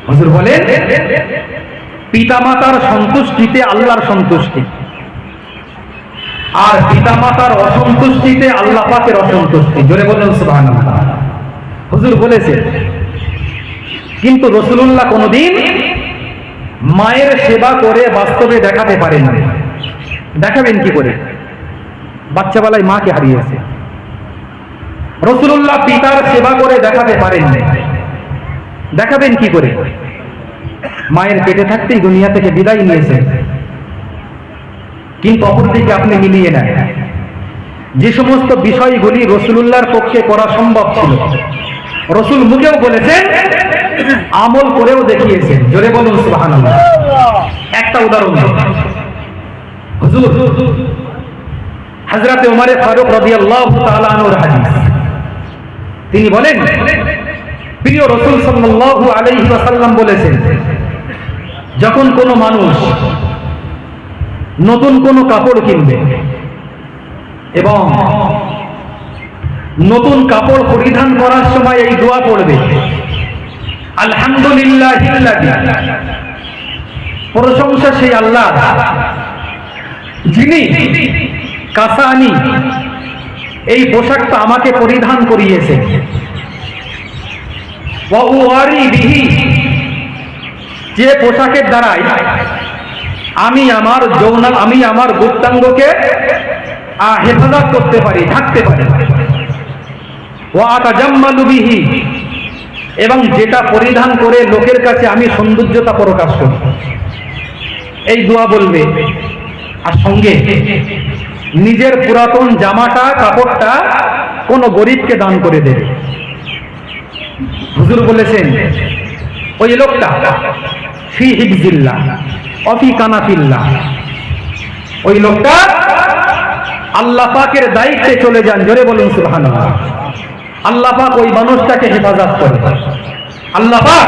হুজুর বলেন পিতামাতার সন্তুষ্টিতে আল্লাহর সন্তুষ্টি, আর পিতামাতার অসন্তুষ্টিতে আল্লাহ পাকের অসন্তুষ্টি। জোরে বলুন সুবহানাল্লাহ। হুজুর বলেছেন, কিন্তু রাসূলুল্লাহ কোনদিন মায়ের সেবা করে বাস্তবে দেখাতে পারেন না। দেখাবেন কি করে? বাচ্চাবেলায় মাকে হারিয়েছে। রাসূলুল্লাহ পিতার সেবা করে দেখাতে পারেন না। দেখাবেন কি করে? মায়ের পেটে থাকতেই দুনিয়া থেকে বিদায় নিয়েছেন। কিন্তু অপরদিকে আপনি মিলিয়ে নেন, যে সমস্ত বিষয়গুলি রাসূলুল্লাহর পক্ষে করা সম্ভব ছিল, রাসূল মুখেও বলেছেন, আমল করেও দেখিয়েছেন। জোরে বলুন সুবহানাল্লাহ। একটা উদাহরণ দিই। হুজুর হযরত ওমর ফারুক রাদিয়াল্লাহু তাআলা আনহুর হাদিস, তিনি বলেন, প্রিয় রাসূল সাল্লাল্লাহু আলাইহি ওয়াসাল্লাম বলেছেন, যখন কোনো মানুষ নতুন কোনো কাপড় কিনবে এবং নতুন কাপড় পরিধান করার সময় এই দোয়া পড়বে, আলহামদুলিল্লাহিল্লাযী, প্রশংসা সেই আল্লাহ যিনি কাসানি, এই পোশাকটা আমাকে পরিধান করিয়েছে, ওয়া উওয়ারি বিহি, যে পোশাকের দ্বারাই আমি আমার গুপ্তাঙ্গকে হেফাজত করতে পারি, ঢাকতে পারি, ওয়া আতাজাম্মালু বিহি, এবং যেটা পরিধান করে লোকের কাছে আমি সৌন্দর্যতা প্রকাশ করি। এই দোয়া বলবে, আর সঙ্গে নিজের পুরাতন জামাটা, কাপড়টা কোনো গরিবকে দান করে দেবে। হুজুর বলেছেন, ওই লোকটা ফি হিফজিল্লাহ অফি কানাফিল্লাহ, ওই লোকটা আল্লাহ পাকের দায়িত্বে চলে যান। জোরে বলুন সুবহানাল্লাহ। আল্লাহ পাক ওই মানুষটাকে হেফাজত করে, আল্লাহ পাক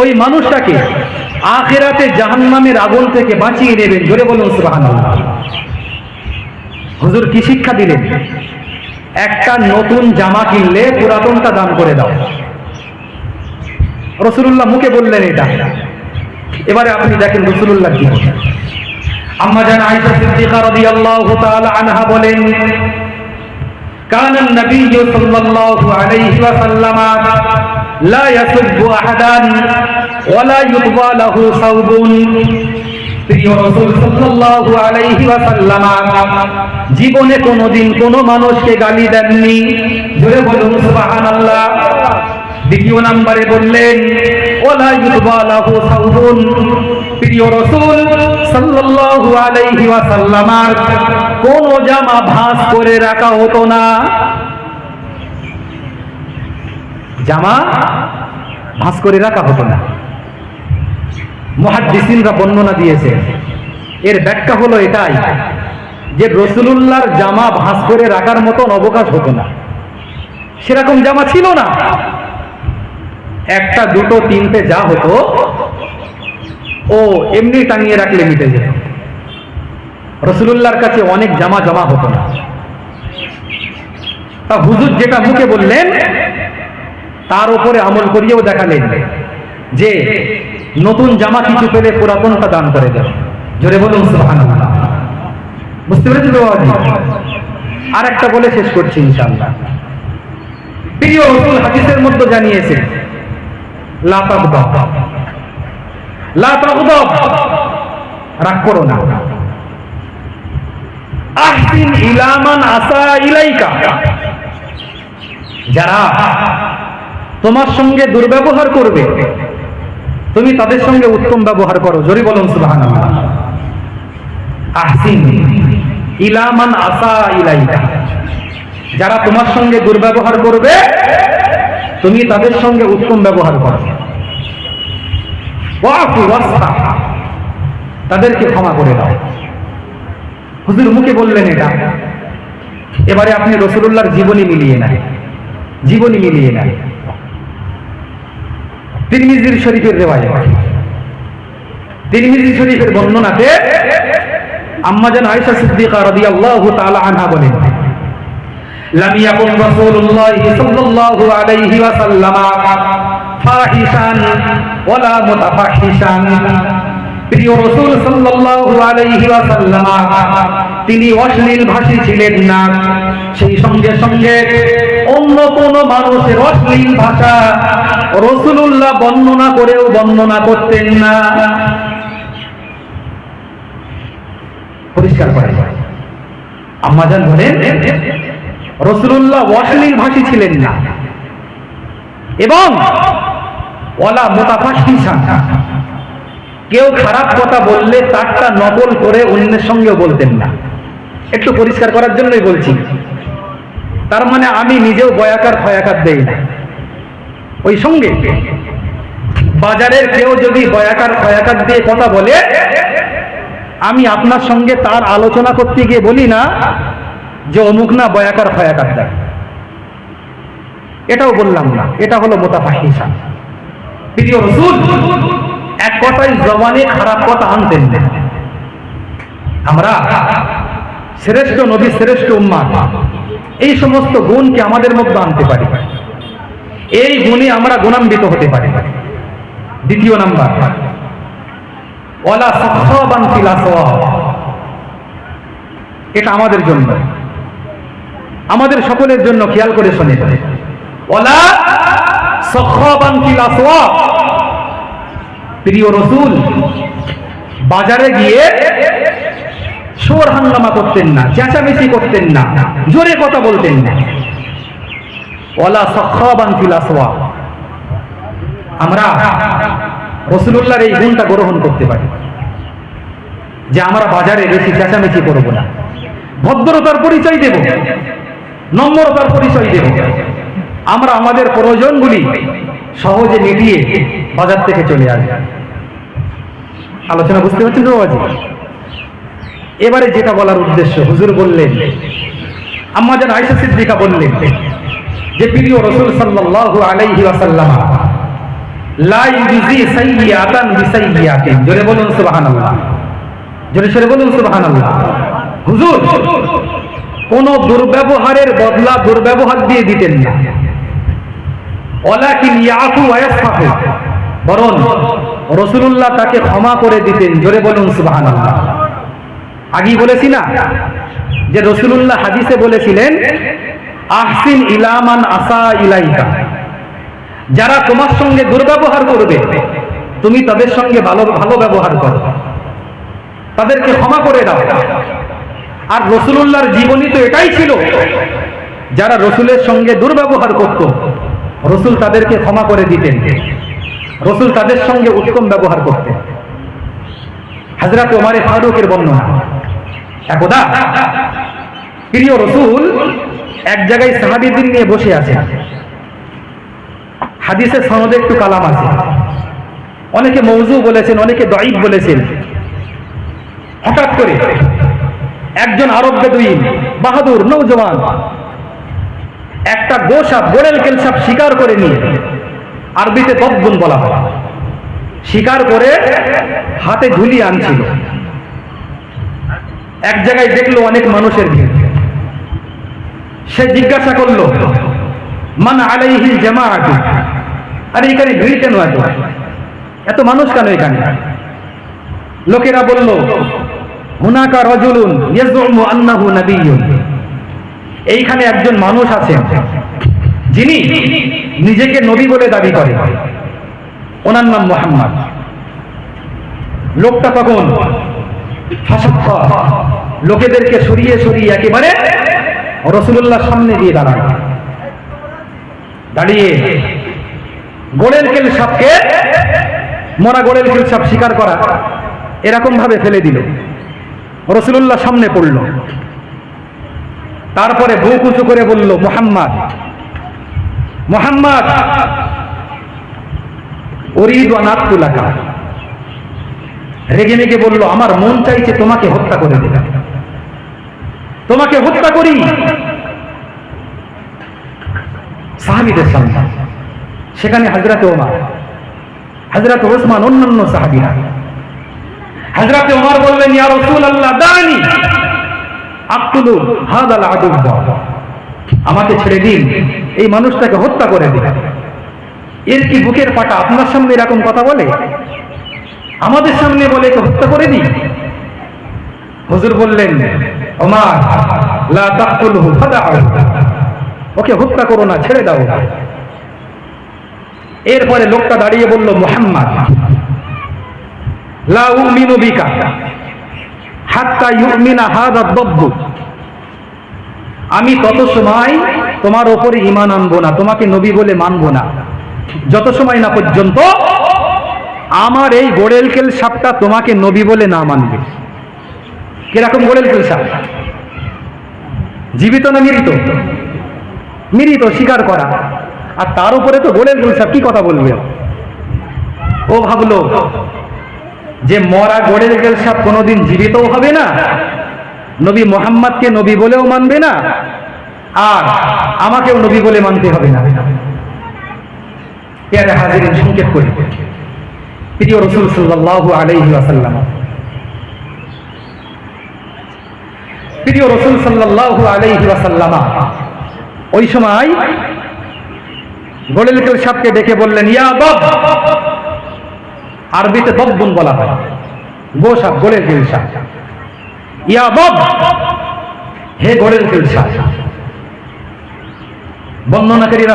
ওই মানুষটাকে আখিরাতে জাহান্নামের আগুন থেকে বাঁচিয়ে নেবেন। জোরে বলুন সুবহানাল্লাহ। হুজুর কি শিক্ষা দিলেন? একটা নতুন জামা কিনলে পুরাতনটা দান করে দাও। রাসূলুল্লাহ মুখে বললেন এটা। এবারে আপনি দেখেন রাসূলুল্লাহ কি বলেন। আম্মা জান আয়েশা সিদ্দিকা রাদিয়াল্লাহু তাআলা আনহা বলেন, কানা নবী সাল্লাল্লাহু আলাইহি ওয়াসাল্লাম লা ইয়াসুব্বু আহাদান ওয়া লা ইউতবা লাহু সাওবুন। প্রিয় রাসূল সাল্লাল্লাহু আলাইহি ওয়াসাল্লাম জীবনে কোনোদিন কোনো মানুষকে গালি দেননি। জোরে বলুন সুবহানাল্লাহ। দ্বিতীয় নম্বরে বললেন, ওয়ালা ইউতবা লাহু সাওবুন। প্রিয় রাসূল সাল্লাল্লাহু আলাইহি ওয়াসাল্লাম কোন জামা ভাঁজ করে রাখা হতো না। জামা ভাঁজ করে রাখা হতো না। মুহাদ্দিসিনরা বর্ণনা দিয়েছে, এর ব্যাখ্যা হলো এটাই যে রাসূলুল্লাহর জামা ভাঁজ করে রাখার মতন অবকাশ হতো না, সেরকম জামা ছিল না। একটা দুটো তিনটে যা হতো ও এমনি টাঙিয়ে রাখলে মিটে যেত। রাসূলুল্লাহর কাছে অনেক জামা জমা হতো না। তা হুজুর যেটা মুখে বললেন তার উপরে আমল করিয়েও দেখালেন যে নতুন জামা কিছু পেলে পুরাতনটা দান করে দেয়। জোরে বলুন সুবহানাল্লাহ। বুঝতে পেরেছি তো? আর একটা বলে শেষ করছি ইনশাআল্লাহ। প্রিয় রাসূল হাদিসের মধ্যে জানিয়েছে, লা তাগদাব, লা তাগদাব, রাগ করো না। আহসিন ইলা মান আসা ইলাইকা, যারা তোমার সঙ্গে দুর্ব্যবহার করবে তুমি তাদের সঙ্গে উত্তম ব্যবহার করো। জোরে বলুন সুবহানাল্লাহ। আহসিন ইলা মান আসা ইলাইকা, যারা তোমার সঙ্গে দুর্ব্যবহার করবে তুমি তাদের সঙ্গে উত্তম ব্যবহার করো। ওয়াফু ওয়াসফা, তাদেরকে ক্ষমা করে দাও। হুজুর মুখে বললেন এটা। এবারে আপনি রাসূলুল্লাহর জীবনী মিলিয়ে নেন, জীবনী মিলিয়ে নেন। তিরমিজি শরীফের রিওয়ায়াত, তিরমিজি শরীফের বর্ণনাতে আম্মা জান আয়েশা সিদ্দিকা রাদিয়াল্লাহু তাআলা আনহা বলেন, লাম ইয়াকুন রাসূলুল্লাহ সাল্লাল্লাহু আলাইহি ওয়াসাল্লাম ফাহিশান ওয়ালা মুতাফাহিশান। প্রিয় রাসূল সাল্লাল্লাহু আলাইহি ওয়াসাল্লাম তিনি অশ্লীল ভাষী ছিলেন না, সেই সঙ্গে সঙ্গে অন্য কোন মানুষের অশ্লীল ভাষা রাসূলুল্লাহ বর্ণনা করেও বর্ণনা করতেন না। পরিষ্কার করে আম্মাজান বলেন রাসূলুল্লাহ অশ্লীল ভাষী ছিলেন না এবং ওয়ালা মুতাফাশশিশান, কেউ খারাপ কথা বললে তারটা নকল করে অন্যের সঙ্গেও বলতেন না। একটু পরিষ্কার করার জন্যই বলছি, তার মানে আমি নিজেও বয়াকার ফয়াকার দেই না। ওই সঙ্গে বাজারের কেউ যদি বয়াকার ফয়াকার দিয়ে কথা বলে, আমি আপনার সঙ্গে তার আলোচনা করতে গিয়ে বলি না যে অমুক না বয়াকার ফয়াকার দেয়, এটাও বললাম না। এটা হলো মুতাফাহিশা। প্রিয় রাসূল এক কথায় জবানে খারাপ কথা আনতেন না। আমরা শ্রেষ্ঠ নবী, শ্রেষ্ঠ উম্মাহ, এই সমস্ত গুণকে আমাদের মধ্যে আনতে পারি, এই গুণে আমরা গুণান্বিত হতে পারি। দ্বিতীয় নাম্বার, ওয়ালা সাখাবান ফিল আসওয়াক, এটা আমাদের জন্য, আমাদের সকলের জন্য। খেয়াল করে শুনে, ওয়ালা সাখাবান ফিল আসওয়াক, প্রিয় রাসূল বাজারে গিয়ে শোর হাঙ্গামা করতেন না, চেঁচামেচি করতেন না, জোরে কথা বলতেন না। ওয়ালা সাখাবান ফিল আসওয়াক, আমরা রাসূলুল্লাহর এই গুণটা গ্রহণ করতে পারি যে আমরা বাজারে বেশি চেঁচামেচি করব না, ভদ্রতার পরিচয় দেব, নম্রতার পরিচয় দেব। আমরা আমাদের প্রয়োজনগুলি সহজে মিটিয়ে বাজার থেকে চলে আসবে। আলোচনা বুঝতে পারছেন তো বাবাজি? এবারে যেটা বলার উদ্দেশ্য, হুজুর বললেন, আম্মাজান আয়েশা সিদ্দিকা বললেন যে প্রিয় রাসূল সাল্লাল্লাহু আলাইহি ওয়াসাল্লাম লা ইউজি সাইয়্যাতান বিসাইয়্যাতিন, জোরে বলুন সুবহানাল্লাহ, জোরে সরে বলুন সুবহানাল্লাহ। হুজুর কোন দুর্ব্যবহারের বদলা দুর্ব্যবহার দিয়ে দিতেন না, ওয়ালাকিন ইয়াফু ওয়া ইয়াসফাহু, বরং রাসূলুল্লাহ তাকে ক্ষমা করে দিতেন। জোরে বলুন সুবহানাল্লাহ। আগেই বলেছি না যে রাসূলুল্লাহ হাদিসে বলেছিলেন, আহসিন ইলা মান আসা ইলাইকা, যারা তোমার সঙ্গে দুর্ব্যবহার করবে তুমি তাদের সঙ্গে ভালো ভালো ব্যবহার করো, তাদেরকে ক্ষমা করে দাও। আর রাসূলুল্লাহর জীবনী তো এটাই ছিল, যারা রাসূলের সঙ্গে দুর্ব্যবহার করত রাসূল তাদেরকে ক্ষমা করে দিতেন, রাসূল তাদের সঙ্গে উত্তম ব্যবহার করতেন। হযরত ওমর ফারুকের বর্ণনা, একদা প্রিয় রাসূল এক জায়গায় সাহাবীদের নিয়ে বসে আছেন। হাদিসের সনদে একটু কালাম আছে, অনেকে মওযু বলেছেন, অনেকে দাঈফ বলেছেন। হঠাৎ করে একজন আরব বেদুইন বাহাদুর নওজওয়ান একটা গোসাপ, গোড়েল কেলসাপ শিকার করে নিয়ে, আরবিতে তদ্বুন বলা হয়, শিকার করে হাতে ঝুলিয়ে আনছিল। এক জায়গায় দেখলো অনেক মানুষের ভিড়, সে জিজ্ঞাসা করলো, মান আলাইহিল জামাআতু, আরে এখানে ভিড় কেন, এত মানুষ কেন এখানে? লোকেরা বলল, হুনাকা রাজুলুন ইয়াজুমু আন্নাহু নাবিয়্যুন, এইখানে একজন মানুষ আছেন যিনি নিজেকে নবী বলে দাবি করে, ওনার নাম মুহাম্মদ। লোকটা তখন লোকেদেরকে সরিয়ে সরিয়ে একেবারে রাসূলুল্লাহর সামনে দিয়ে দাঁড়ানো, দাঁড়িয়ে গোড়েল কেল সাপকে, মরা গোড়েল কেল সাপ শিকার করা, এরকম ভাবে ফেলে দিল, রাসূলুল্লাহ সামনে পড়ল। তারপরে বুক উঁচু করে বলল, মুহাম্মদ, মুহাম্মদ, উরিদু আন আকতুলাকা। রেগে মেগে বলল, আমার মন চাইছে তোমাকে হত্যা করে দিতে, তোমাকে হত্যা করি। সাহাবীদের সামনে, সেখানে হযরত ওমর, হযরত ওসমান, অন্যান্য সাহাবীরা। হযরত ওমর বললেন, ইয়া রাসূলুল্লাহ দানি আকতুলু হাদাল আদুব, আমাকে ছেড়ে দিন, এই মানুষটাকে হত্যা করে দিন। এর কি বুকের পাটা আপনার সামনে এরকম কথা বলে? আমাদের সামনে বলে একে হত্যা করে দিই। হুজুর বললেন, ওমর লা তাকতুলহু ফাদআহু, ওকে হত্যা করো না, ছেড়ে দাও। এরপরে লোকটা দাঁড়িয়ে বলল, মুহাম্মদ লা উমিনু বিকা হাত্তা ইউমিনা হাযা আদ-দাব্ব, আমি তত সময় তোমার উপরে ঈমান আনবো না, তোমাকে নবী বলে মানবো না, যত সময় না পর্যন্ত আমার এই গোড়েলকেল সাপটা তোমাকে নবী বলে না মানবে। কিরকম গোড়েলকেল সাপ? জীবিত না মৃত? মৃত, স্বীকার করা। আর তার উপরে তো গোড়েলকেল সাপ, কি কথা বলবে? ও ভাবলো যে মরা গোড়েলকেল সাপ কোনোদিন জীবিতও হবে না, নবী মুহাম্মদকে নবী বলেও মানবে না, আর আমাকেও নবী বলে মানতে হবে না। প্রিয় হাজিরিন, সংক্ষেপ করি, প্রিয় রাসূল সাল্লাল্লাহু আলাইহি ওয়াসাল্লাম, প্রিয় রাসূল সাল্লাল্লাহু আলাইহি ওয়াসাল্লাম ওই সময় গোড়েলকেল সাপকে ডেকে বললেন, ইয়া বাব, আরবিতে দব্বুন বলা হয়, গো সাপ, গোড়েলকেল সাপ। ইয়া বাব, হে গোড়েলকেল সাপ। বর্ণনাকারীরা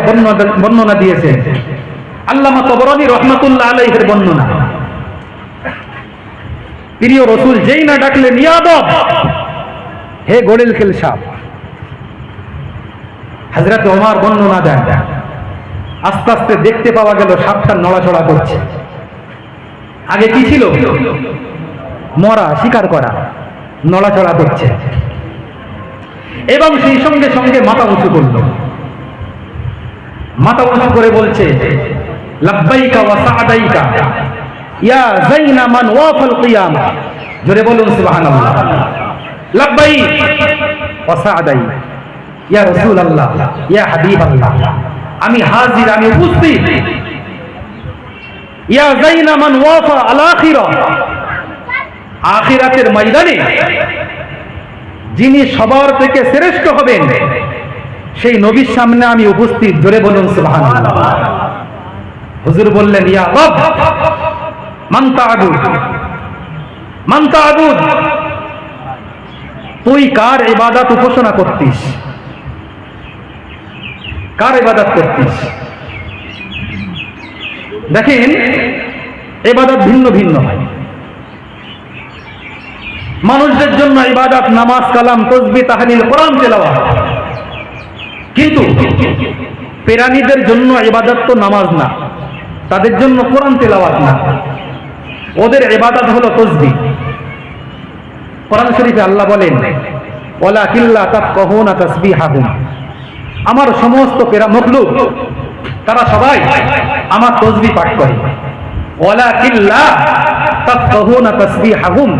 বর্ণনা দিয়েছে, আল্লামা তবরানী রহমাতুল্লাহ আলাইহির বর্ণনা। প্রিয় রাসূল যেই না ডাকলেন, ইয়া বাব, হে গোড়েলকেল সাপ, হযরত ওমর বর্ণনা দেন, আস্তে আস্তে দেখতে পাওয়া গেল সাপটা নড়াচড়া করছে। আগে কি ছিল? মরা, স্বীকার করা, নড়াচড়া করছে এবং সেই সঙ্গে সঙ্গে মাথা উঁচু করল। মাথা উঁচু করে বলছে, লাব্বাইকা ওয়া সা'দাইকা ইয়া যাইনা মান ওয়াফাল কিয়ামা। জোরে বলুন সুবহানাল্লাহ। লাব্বাইক ওয়া সা'দাই, ইয়া রাসূলুল্লাহ, ইয়া হাবিবাল্লাহ, আমি হাজির, আমি উপস্থিত। ইয়া যাইনা মান ওয়াফা আল আখিরা, আখিরাতের ময়দানে যিনি সবার থেকে শ্রেষ্ঠ হবেন, সেই নবীর সামনে আমি উপস্থিত। জোরে বলুন সুবহানাল্লাহ। হুজুর বললেন, ইয়া রব মান তা'বুদ, মান তা'বুদ, তুই কার ইবাদত উপাসনা করতিস? কার ইবাদত করতিস? দেখেন, ইবাদত ভিন্ন ভিন্ন হয়। মানুষদের জন্য ইবাদত নামাজ, কালাম, তাসবিহ, তাহলিল, কোরআন তেলাওয়াত, কিন্তু প্রাণীদের জন্য ইবাদত তো নামাজ না, তাদের জন্য কোরআন তেলাওয়াত না, ওদের ইবাদত হলো তাসবিহ। কোরআন শরীফে আল্লাহ বলেন, ওয়ালাকিন লা তাফকাহুনা তাসবিহাহুম, আমার সমস্ত মখলুক তারা সবাই আমার তাসবিহ পাঠ করে। ওয়ালাকিন লা তাফকাহুনা তাসবিহাহুম,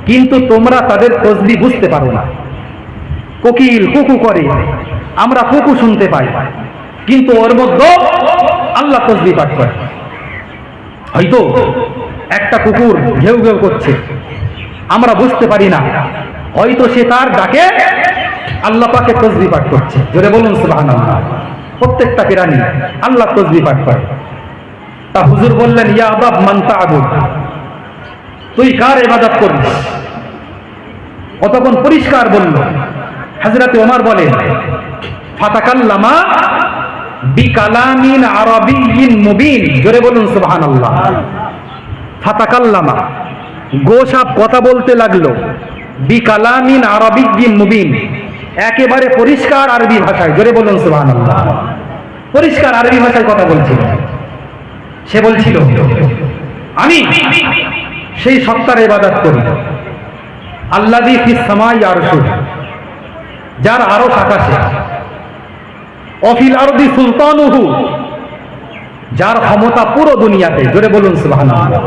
কিন্তু তোমরা তাদের তাসবিহ বুঝতে পারো না। কোকিল কুকু করে, আমরা কুকু শুনতে পাই, কিন্তু ওর মধ্যে আল্লাহ তাসবিহ পাঠ করে। হয়তো একটা কুকুর ঘেউ ঘেউ করছে, আমরা বুঝতে পারি না, হয়তো সে তার ডাকে আল্লাহ পাকে তাসবিহ পাঠ করছে। জোরে বলুন সুবহানাল্লাহ। প্রত্যেকটা প্রাণী আল্লাহ তাসবিহ পাঠ করে। তা হুজুর বললেন, ইয়া বাব মান তা'বুদ, তুই কার ইবাদত করিস? অতক্ষণ পরিষ্কার বলল। হযরত ওমর বলেন, ফাতাকাল্লামা বিকালামিন আরাবিয়্যিন মুবিন। জোরে বলুন সুবহানাল্লাহ। ফাতাকাল্লামা, গোসাপ কথা বলতে লাগলো, বিকালামিন আরাবিয়্যিন মুবিন, একেবারে পরিষ্কার আরবি ভাষায়। জোরে বলুন সুবহানাল্লাহ। পরিষ্কার আরবি ভাষায় কথা বলছিল। সে বলছিল, আমি সেই সত্তার ইবাদত করি, আল্লাযী ফিস সামাই আরশুহু, যার আরশ আকাশে, অফিল আরদি সুলতানুহু, যার ক্ষমতা পুরো দুনিয়াতে। জোরে বলুন সুবহানাল্লাহ।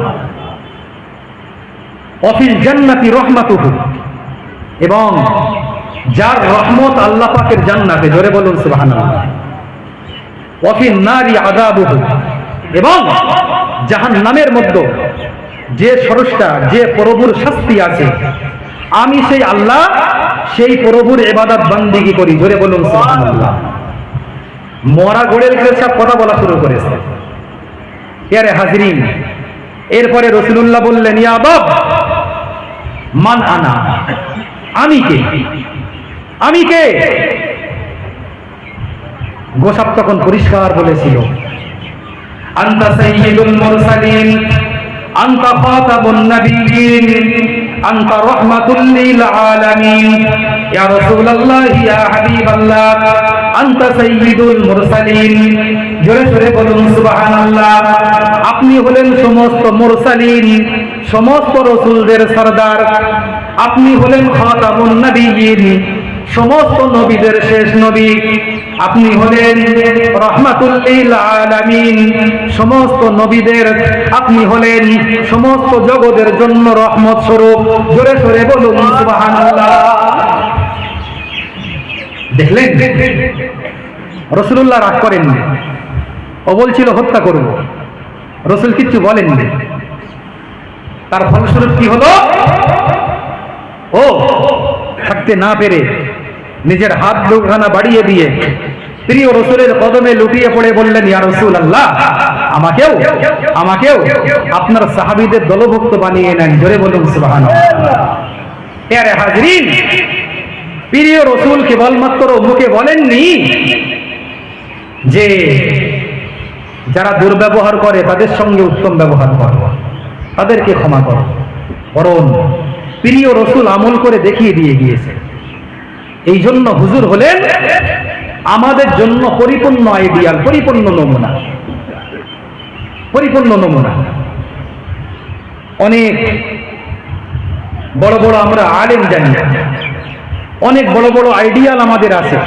অফিল জান্নাতি রহমাতুহু, এবং যার রহমত আল্লাহ পাকের জান্নাতে। জোরে বলুন সুবহানাল্লাহ। অফিন নারি আযাবুহু, এবং জাহান্নামের মধ্যে যে স্রষ্টা, যে প্রভুর শাস্তি আছে, আমি সেই আল্লাহ, সেই প্রভুর ইবাদত বান্দিগি করি। জোরে বলুন সুবহানাল্লাহ। মরা গোড়েলকেল সাপ কথা বলা শুরু করেছে। প্রিয় হাজিরিন, এরপরে রাসূলুল্লাহ বললেন, ইয়া আবাব মান আনা, আমি কে, আমি কে? গোসাপ তখন পরিষ্কার বলেছিল, আনতা সাইয়্যিদুল মুরসালিন, আনতা খাতাবুন নাবিয়্যিন, আনতা রাহমাতুল লিল আলামিন, ইয়া রাসূলুল্লাহ ইয়া হাবিবাল্লাহ, আনতা সাইয়্যিদুল মুরসালিন। জোরে জোরে বলুন সুবহানাল্লাহ। আপনি হলেন সমস্ত মুরসালিন, সমস্ত রাসূলদের সরদার। আপনি হলেন খাতাবুন নাবিয়্যিন, সমস্ত নবীদের শেষ নবী। আপনি হলেন রাহমাতুল লিল আলামিন, সমস্ত নবীদের আপনি হলেন সমস্ত জগতের জন্য রহমত স্বরূপ। জোরে জোরে বলুন সুবহানাল্লাহ। দেখলেন, রাসূলুল্লাহ রাগ করেননি, ও বলছিল হত্যা করব, রাসূল কিচ্ছু বলেননি। তার ফলস্বরূপ কি হলো? ও থাকতে না পেরে নিজের হাত দুখানা বাড়িয়ে দিয়ে প্রিয় রাসূলের কদমে লুটিয়ে পড়ে বললেন, ইয়া রাসূলুল্লাহ, আমাকেও আমাকেও আপনার সাহাবীদের দলভুক্ত বানিয়ে নেন। জোরে বলুন সুবহানাল্লাহ। প্যারে হাজরিন, প্রিয় রাসূল কেবলমাত্র মুখে বলেননি যে যারা দুর্ব্যবহার করে তাদের সঙ্গে উত্তম ব্যবহার করো, তাদেরকে ক্ষমা করো, বরং প্রিয় রাসূল আমল করে দেখিয়ে দিয়ে গিয়েছে। এই জন্য হুজুর হলেন আমাদের জন্য পরিপূর্ণ আইডিয়াল, পরিপূর্ণ নমুনা, পরিপূর্ণ নমুনা। অনেক বড় বড় আমরা আলেম জানি, অনেক বড় বড় আইডিয়াল আমাদের আছে,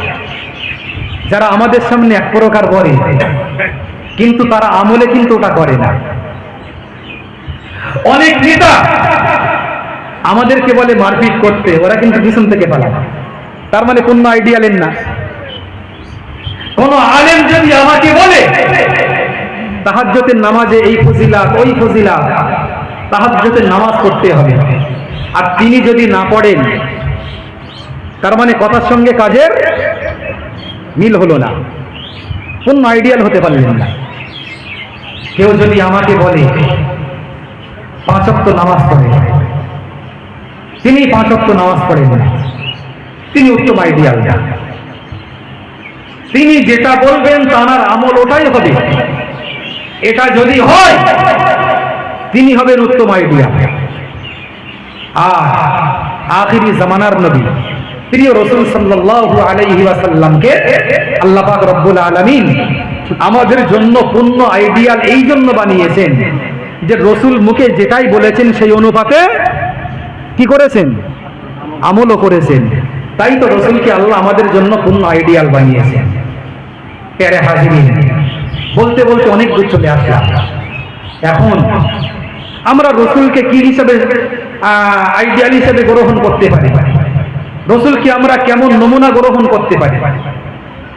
যারা আমাদের সামনে এক প্রকার বলে, কিন্তু তারা আমলে কিন্তু ওটা করে না। অনেক নেতা আমাদেরকে বলে মারপিট করতে, ওরা কিন্তু পিছন থেকে পালায়। তার মানে পূর্ণ আইডিয়ালের না। কোন আলেম যদি আমাকে বলে তাহাজ্জুদের নামাজে এই ফজিলাত ওই ফজিলাত, তাহাজ্জুদের নামাজ পড়তে হবে, আর তিনি যদি না পড়েন, তার মানে কথার সঙ্গে কাজের মিল হলো না, পূর্ণ আইডিয়াল হতে পারলেন না। কেউ যদি আমাকে বলে 5 ওয়াক্ত নামাজ পড়ে, তিনি 5 ওয়াক্ত নামাজ পড়েন না, তিনি উত্তম আইডিয়াল না। তিনি যেটা বলবেন তার আমল ওটাই হবে। এটা যদি হয়, তিনি হবেন উত্তম আইডিয়াল। আর আখিরি জামানার নবী প্রিয় রাসূল সাল্লাল্লাহু আলাইহি ওয়াসাল্লামকে আল্লাহ পাক রব্বুল আলামিন আমাদের জন্য পূর্ণ আইডিয়াল এই জন্য বানিয়েছেন যে রাসূল মুখে যেটাই বলেছেন সেই অনুপাতে কি করেছেন? আমলও করেছেন। তাই তো রাসূলকে আল্লাহ আমাদের জন্য পূর্ণ আইডিয়াল বানিয়েছেন। প্যারে হাজিরিন, বলতে বলতে অনেক দূর চলে আসলাম। এখন আমরা রাসূলকে কি হিসাবে আইডিয়াল হিসাবে গ্রহণ করতে পারি, রাসূলকে আমরা কেমন নমুনা গ্রহণ করতে পারি,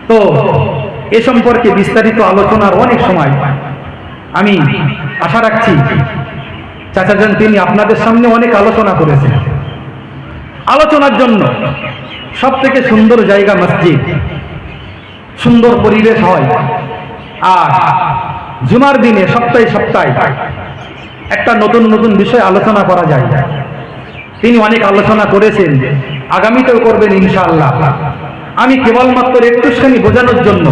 তো এ সম্পর্কে বিস্তারিত আলোচনার অনেক সময় আমি আশা রাখছি চাচাজান তিনি আপনাদের সামনে অনেক আলোচনা করেছেন। আলোচনার জন্য সব থেকে সুন্দর জায়গা মসজিদ, সুন্দর পরিবেশ হয়। আর জুমার দিনে সপ্তাহে সপ্তাহে একটা নতুন নতুন বিষয় আলোচনা করা যায়। তিনি অনেক আলোচনা করেছেন, আগামীতেও করবেন ইনশাআল্লাহ। আমি কেবলমাত্র একটুখানি বোঝানোর জন্য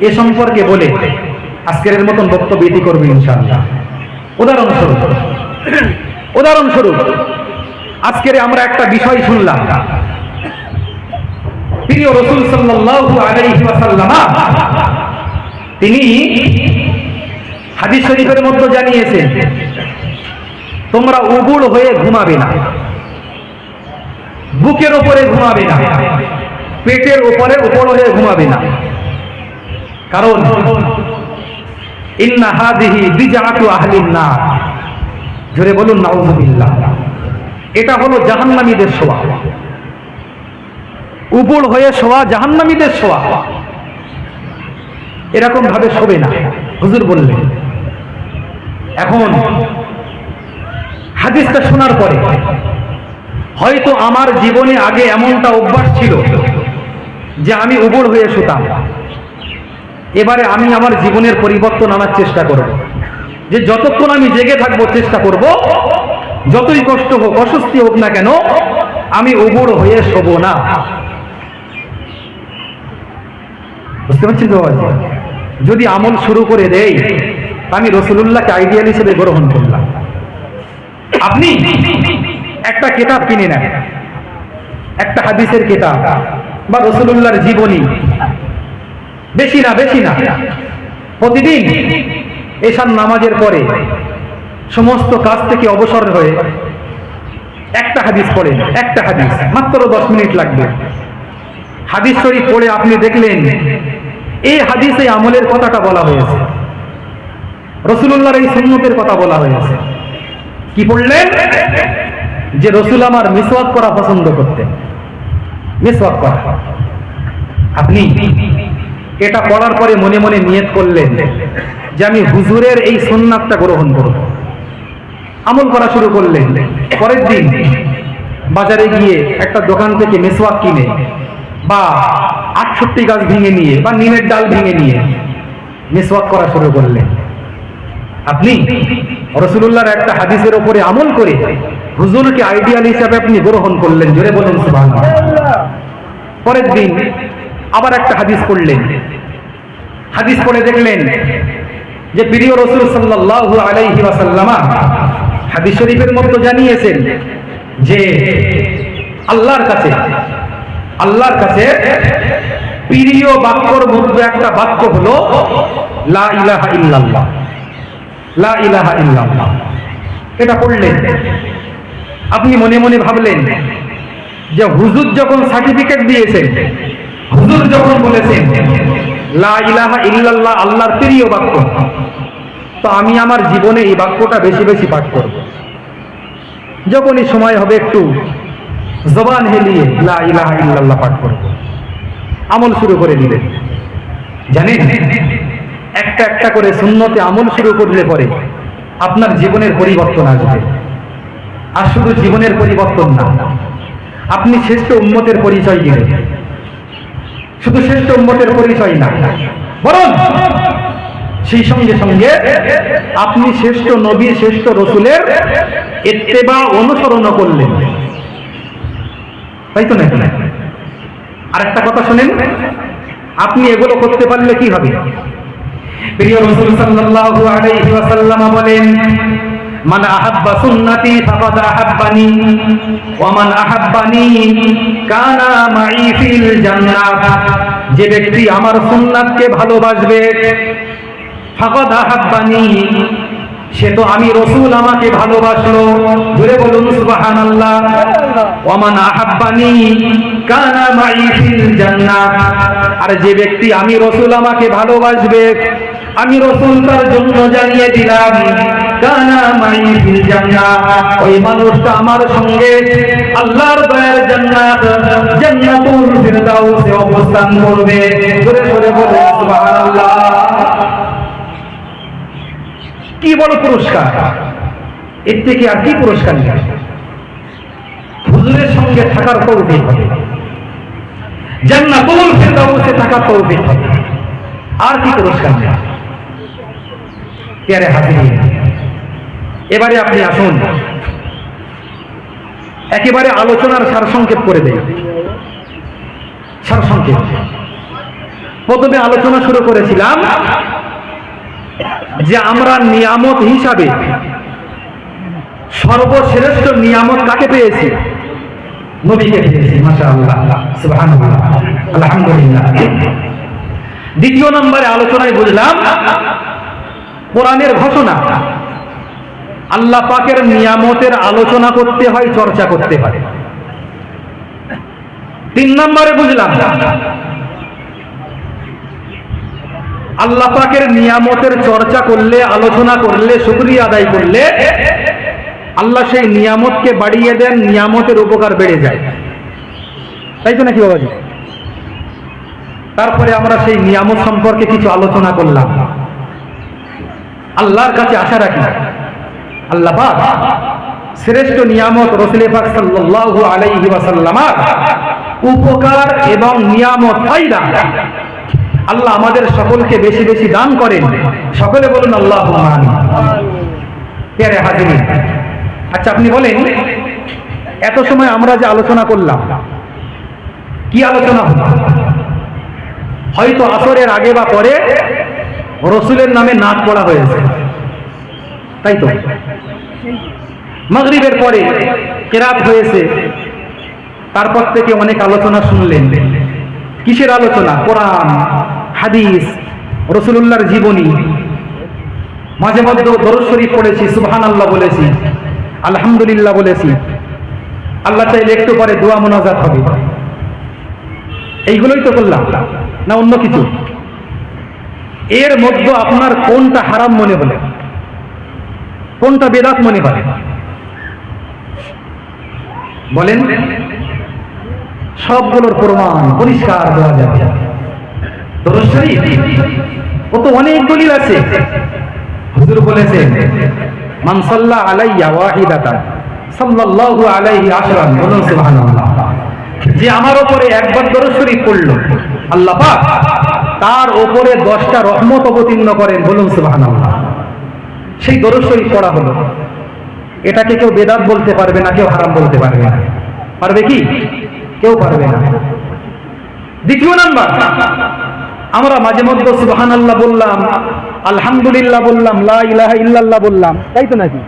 এ সম্পর্কে বলে আজকের মতন বক্তব্য ইতি করবে ইনশাআল্লাহ। উদাহরণস্বরূপ আজকের আমরা একটা বিষয় শুনলাম, প্রিয় রাসূল সাল্লাল্লাহু আলাইহি ওয়াসাল্লাম তিনি হাদিস শরীফের মধ্যে জানিয়েছেন, তোমরা উবুড় হয়ে ঘুমাবে না, বুকের উপরে ঘুমাবে না, পেটের উপরে উপর হয়ে ঘুমাবে না। কারণ ইন্না হাদিহি বিজআতু আহলিন নার। জোরে বলুন নাউযুবিল্লাহ। এটা হলো জাহান্নামীদের শোয়া। উবুড় হয়ে শোয়া জাহান্নামীদের শোয়া। এরকম ভাবে শোবে না, হুজুর বললেন। এখন হাদিসটা শোনার পরে হয়তো আমার জীবনে আগে এমনটা অভ্যাস ছিল যে আমি উবুড় হয়ে শুতাম। এবারে আমি আমার জীবনের পরিবর্তন আনার চেষ্টা করব। যে যতক্ষণ আমি জেগে থাকবো চেষ্টা করব, যতই কষ্ট হোক অস্বস্তি হোক না কেন, আমি উবুড় হয়ে শোব না। বুঝতে পারছেন তো? যদি আমল শুরু করে দেই, আমি রাসূলুল্লাহকে আইডিয়াল হিসেবে গ্রহণ করলাম। আপনি একটা কিতাব কিনে নেন, একটা হাদিসের কিতাব বা রাসূলুল্লাহর জীবনী, বেশি না প্রতিদিন এশার নামাজের পরে সমস্ত কাজ থেকে অবসর হয়ে একটা হাদিস পড়েন, একটা হাদিস, মাত্র 10 মিনিট লাগবে। হাদিস শরীফ পড়ে আপনি দেখলেন এই হাদিসে আমলের কথাটা বলা হয়েছে, রাসূলুল্লাহর এই সুন্নতের কথা বলা হয়েছে। কি পড়লেন? যে রাসূল আমার মিসওয়াক করা পছন্দ করতেন, মিসওয়াক করা। আপনি এটা পড়ার পরে মনে মনে নিয়ত করলেন যে আমি হুজুরের এই সুন্নাতটা গ্রহণ করব, আমল করা শুরু করলেন। পরের দিন বাজারে গিয়ে একটা দোকান থেকে মিসওয়াক কিনে বা 68 গাছ ভেঙে নিয়ে বা নিমের ডাল ভেঙে নিয়ে মিসওয়াক করা শুরু করলেন। আপনি রাসূলুল্লাহর একটা হাদিসের উপরে আমল করে হুজুরকে আইডিয়াল হিসাবে আপনি গ্রহণ করলেন। জোরে বলুন সুবহানাল্লাহ। পরের দিন আবার একটা হাদিস পড়লেন, হাদিস পড়ে দেখলেন যে প্রিয় রাসূল সাল্লাল্লাহু আলাইহি ওয়াসাল্লাম হাদিস শরীফের মধ্যে জানিয়েছেন যে আল্লাহর কাছে প্রিয় বাক্যর মধ্যে একটা বাক্য হলো লা ইলাহা ইল্লাল্লাহ, লা ইলাহা ইল্লাল্লাহ। এটা পড়লেন, আপনি মনে মনে ভাবলেন যে হুজুর যখন সার্টিফিকেট দিয়েছেন, হুজুর যখন বলেছেন লা ইলাহা ইল্লাল্লাহ আল্লাহর প্রিয় বাক্য, তো আমি আমার জীবনে এই বাক্যটা বেশি বেশি পাঠ করব। যখনই সময় হবে একটু জবান হেলিয়ে লা ইলাহা ইল্লাল্লাহ পাঠ করব। আমল শুরু করে দিলেন। জানেন, একটা একটা করে সুন্নতে আমল শুরু করলে পরে আপনার জীবনের পরিবর্তন আসবে। আর শুধু জীবনের পরিবর্তন না, আপনি শ্রেষ্ঠ উম্মতের পরিচয় দিবেন। শুধু শ্রেষ্ঠ উম্মতের পরিচয় না, বরং সেই সঙ্গে সঙ্গে আপনি শ্রেষ্ঠ নবী, শ্রেষ্ঠ রাসূলের ইত্তেবা অনুসরণ করলেন, তাই তো নাকি? আরেকটা কথা শুনেন, আপনি এগুলো করতে পারলে কি হবে? প্রিয় রাসূল সাল্লাল্লাহু আলাইহি ওয়াসাল্লাম বলেন, মান আহাব্বা সুন্নতি ফাকাদ আহাব্বানি ওয়া মান আহাব্বানি কানা মাই ফিল জান্নাহ। যে ব্যক্তি আমার সুন্নাতকে ভালোবাসবে, ফাকাদ আহাব্বানি, সে তো আমি রাসূল আমাকে ভালোবাসলো। জোরে বলুন সুবহানাল্লাহ। ওয়া মান আহাব্বানি কানা মাই ফিল জান্নাহ। আর যে ব্যক্তি আমি রাসূল আমাকে ভালোবাসবে, আমি রাসূল তার জন্য জানিয়ে দিলাম কানা মাই ফিল জান্নাহ, ওই মানুষটা আমার সঙ্গে আল্লাহর দয়ার জান্নাত, জান্নাতুল ফিরদাউসে অবস্থান করবে। জোরে জোরে বলুন সুবহানাল্লাহ। কি বড় পুরস্কার! এর থেকে আর কি পুরস্কার নেই? হুজুরের সঙ্গে থাকার তৌফিক হবে, জান্নাতুল ফিরদাউসে থাকার তৌফিক হবে, আর কি পুরস্কার নেই? প্যারে হাজিরিন, এবারে আপনি আসুন একেবারে আলোচনার সারসংক্ষেপ করে দেই। সারসংক্ষেপ, প্রথমে আলোচনা শুরু করেছিলাম যে আমরা নিয়ামত হিসাবে সর্বশ্রেষ্ঠ নিয়ামত কাকে পেয়েছি? নবীকে পেয়েছি। মাশাআল্লাহ, সুবহানাল্লাহ, আলহামদুলিল্লাহ। দ্বিতীয় নম্বরে আলোচনায় বুঝলাম কোরআনের ঘোষণা, আল্লাহ পাকের নিয়ামতের আলোচনা করতে হয়, চর্চা করতে হয়। 3 নম্বরে বুঝলাম আল্লাহ পাকের নিয়ামতের চর্চা করলে, আলোচনা করলে, শুকরিয়া আদায় করলে আল্লাহ সেই নিয়ামতকে বাড়িয়ে দেন, নিয়ামতের উপকার বেড়ে যায়, তাই তো নাকি বাবাজি? তারপরে আমরা সেই নিয়ামত সম্পর্কে কিছু আলোচনা করলাম। আল্লাহর কাছে আশা রাখি আল্লাহ পাক শ্রেষ্ঠ নিয়ামত রাসূল পাক সাল্লাল্লাহু আলাইহি ওয়াসাল্লামের উপকার এবং নিয়ামত ফায়দা আল্লাহ আমাদের সকলকে বেশি বেশি দান করেন। সকলে বলুন আল্লাহুম্মা আমিন। প্রিয় হাজিরিন, আচ্ছা আপনি বলেন, এত সময় আমরা যে আলোচনা করলাম, কি আলোচনা হলো? হয়তো আসরের আগে বা পরে রসুলের নামে নাচ পড়া হয়েছে, তাই তো? মাগরিবের পরে কেরাত হয়েছে, তারপর থেকে অনেক আলোচনা শুনলেন। কিসের আলোচনা? কোরআন, হাদিস, রাসূলুল্লাহর জীবনী। মাঝে মধ্যে দরুদ শরীফ পড়েছি, সুবহানাল্লাহ বলেছি, আলহামদুলিল্লাহ বলেছি। আল্লাহ চাইলে একটু পরে দোয়া মোনাজাত হবে। এইগুলোই তো করলাম, না অন্য কিছু? এর মধ্যে আপনার কোনটা হারাম মনে হলো, কোনটা বেদাত মনে হয় বলেন? সবগুলোর প্রমাণ পরিষ্কার দেওয়া যাবে। দরুদ শরীফ ও তো অনেক দলিল আছে। হুজুর বলেছেন, মান সাল্লা আলাইয়া ওয়াহিদাতান সাল্লাল্লাহু আলাইহি আশরান। বলুন সুবহানাল্লাহ। যে আমার উপরে একবার দরুদ শরীফ পড়লো, আল্লাহ পাক তার উপরে 10টা রহমত অবতীর্ণ করেন। বলুন সুবহানাল্লাহ। সেই দরুদ শরীফ পড়া হলো, এটাকে কেউ বেদাত বলতে পারবে না, কেউ হারাম বলতে পারবে না। পারবে কি? কেউ পারবে না। দ্বিতীয় নাম্বার, আমরা মাঝে মধ্যে সুবহানাল্লাহ বললাম, আলহামদুলিল্লাহ বললাম, লা ইলাহা ইল্লাল্লাহ বললাম, তাই তো নাকি?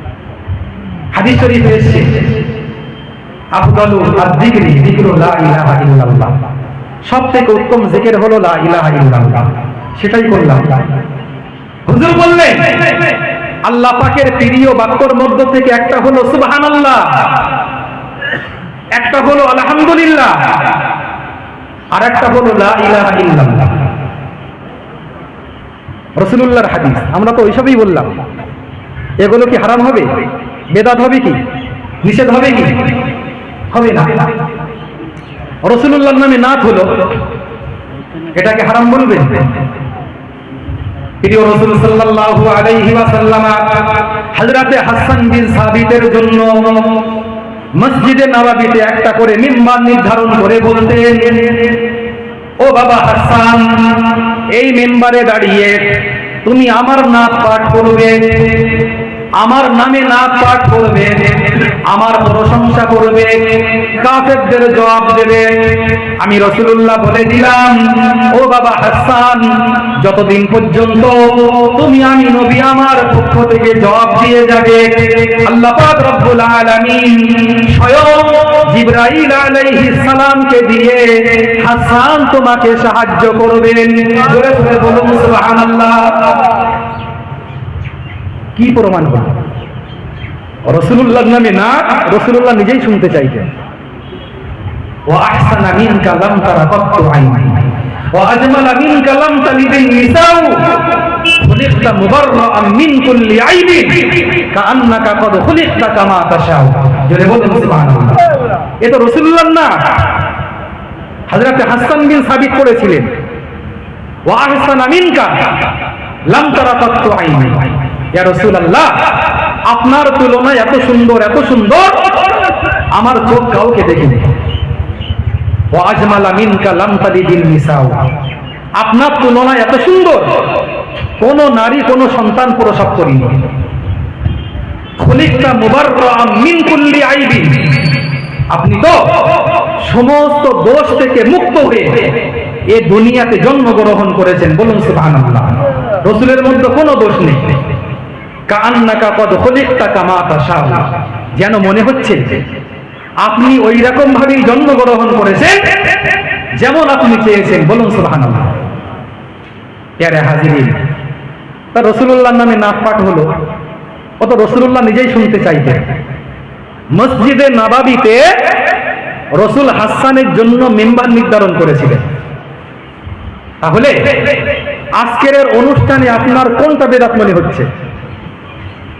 হাদিস শরীফে এসেছে, আফদালু আয-যিকরি যিকরু লা ইলাহা ইল্লাল্লাহ। সবথেকে উত্তম জিকির হলো লা ইলাহা ইল্লাল্লাহ। সেটাই করলাম। হুজুর বললেন, আল্লাহ পাকের প্রিয় বাক্যর মধ্য থেকে একটা হলো সুবহানাল্লাহ, একটা হলো আলহামদুলিল্লাহ, আর একটা হলো লা ইলাহা ইল্লাল্লাহ। রাসূলুল্লাহর হাদিস, আমরা তো ওইসবই বললাম। এগুলো কি হারাম হবে? বেদাত হবে কি? নিষেধ হবে কি? হবে না। রাসূলুল্লাহর নামে নাত হলো, এটাকে হারাম বলবেন? প্রিয় রাসূল সাল্লাল্লাহু আলাইহি ওয়াসাল্লাম হযরতে হাসান বিন সাবিতের জন্য মসজিদে নববীতে একটা করে মিম্বার নির্ধারণ করে বলতেন, ও বাবা হাসান, এই মিম্বারে দাঁড়িয়ে তুমি আমার নাত পাঠ করবে, আমার নামে নাত পাঠ করবে, আমার প্রশংসা করবে, কাফেরদের জবাব দেবে। আমি রাসূলুল্লাহ বলে দিলাম, ও বাবা হাসান, যতদিন পর্যন্ত তুমি আমি নবী আমার পক্ষ থেকে জবাব দিয়ে যাবে, আল্লাহ পাক রব্বুল আলামিন স্বয়ং জিবরাইল আলাইহিস সালামকে দিয়ে হাসান তোমাকে সাহায্য করবেন। জোরে জোরে বলুন সুবহানাল্লাহ। কি প্রমাণ হলো? রাসূলুল্লাহর নামে না, রাসূলুল্লাহ নিজেই শুনতে চাইতেন। ওয়া আহসানা মিনকা লাম তারা কাত্তু আইনি ওয়া আজমালা মিনকা লাম তালিদিন নিসাউ খুলিকতা মুবাররাআন মিন কুল্লি আইবিন কাআন্নাকা কদ খুলিকতা কামা তাশাউ। জোরে বলুন সুবহানাল্লাহ। এ তো রাসূলুল্লাহর না, হযরত হাসান বিন সাবিত করেছিলেন, ওয়া আহসানা মিনকা লাম তারা কাত্তু আইনি। ইয়া রাসূলুল্লাহ, আপনার তুলনায় এত সুন্দর, এত সুন্দর আমার চোখ কাউকে দেখিনি। ওয়া আজমালা মিনকা লাম তালিদিন নিসাউ, আপনার তুলনায় এত সুন্দর কোন নারী কোন সন্তান প্রসব করেনি। খুলিকতা মুবাররাআন মিন কুল্লি আইবিন, আপনি তো সমস্ত দোষ থেকে মুক্ত হয়ে এই দুনিয়াতে জন্মগ্রহণ করেছেন। বলুন সুবহানাল্লাহ। রাসূলের মধ্যে কোনো দোষ নেই। কাআন্নাকা কদ খুলিকতা কামা তাশাউ, যেন মনে হচ্ছে আপনি ওই রকম ভাবেই জন্মগ্রহণ করেছেন যেমন আপনি চেয়েছেন। বলুন সুবহানাল্লাহ। প্রিয় হাজিরিন, তা রাসূলুল্লাহর নামে নাত পাঠ হলো, ও তো রাসূলুল্লাহ নিজেই শুনতে চাইতেন। মসজিদে নববীতে রাসূল হাসানের জন্য মিম্বার নির্ধারণ করেছিলেন। তাহলে আজকের অনুষ্ঠানে আপনার কোনটা বেদাত মনে হচ্ছে?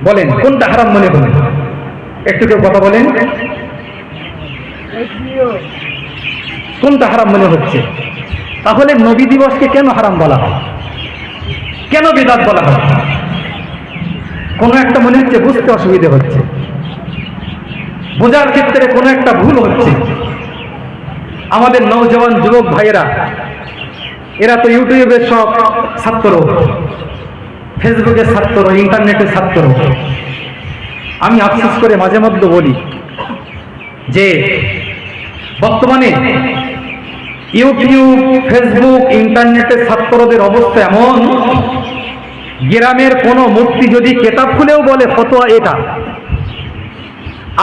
বলেন, কোনটা হারাম মনে হলো? একটু কেউ কথা বলেন, কোনটা হারাম মনে হচ্ছে? তাহলে নবী দিবসকে কেন হারাম বলা হয়, কেন বেদাত বলা হয়? কোনো একটা মনে হচ্ছে বুঝতে অসুবিধা হচ্ছে, বোঝার ক্ষেত্রে কোনো একটা ভুল হচ্ছে। আমাদের নওজওয়ান যুবক ভাইয়েরা এরা তো ইউটিউবের সব ছাত্র, ফেসবুকের ছাত্র, ইন্টারনেটের ছাত্র। আমি আফসোস করে মাঝে মধ্যে বলি যে বর্তমানে ইউটিউব, ফেসবুক, ইন্টারনেটের ছাত্রদের অবস্থা এমন, গ্রামের কোনো মুফতি যদি কেতাব খুলেও বলে ফতোয়া এটা,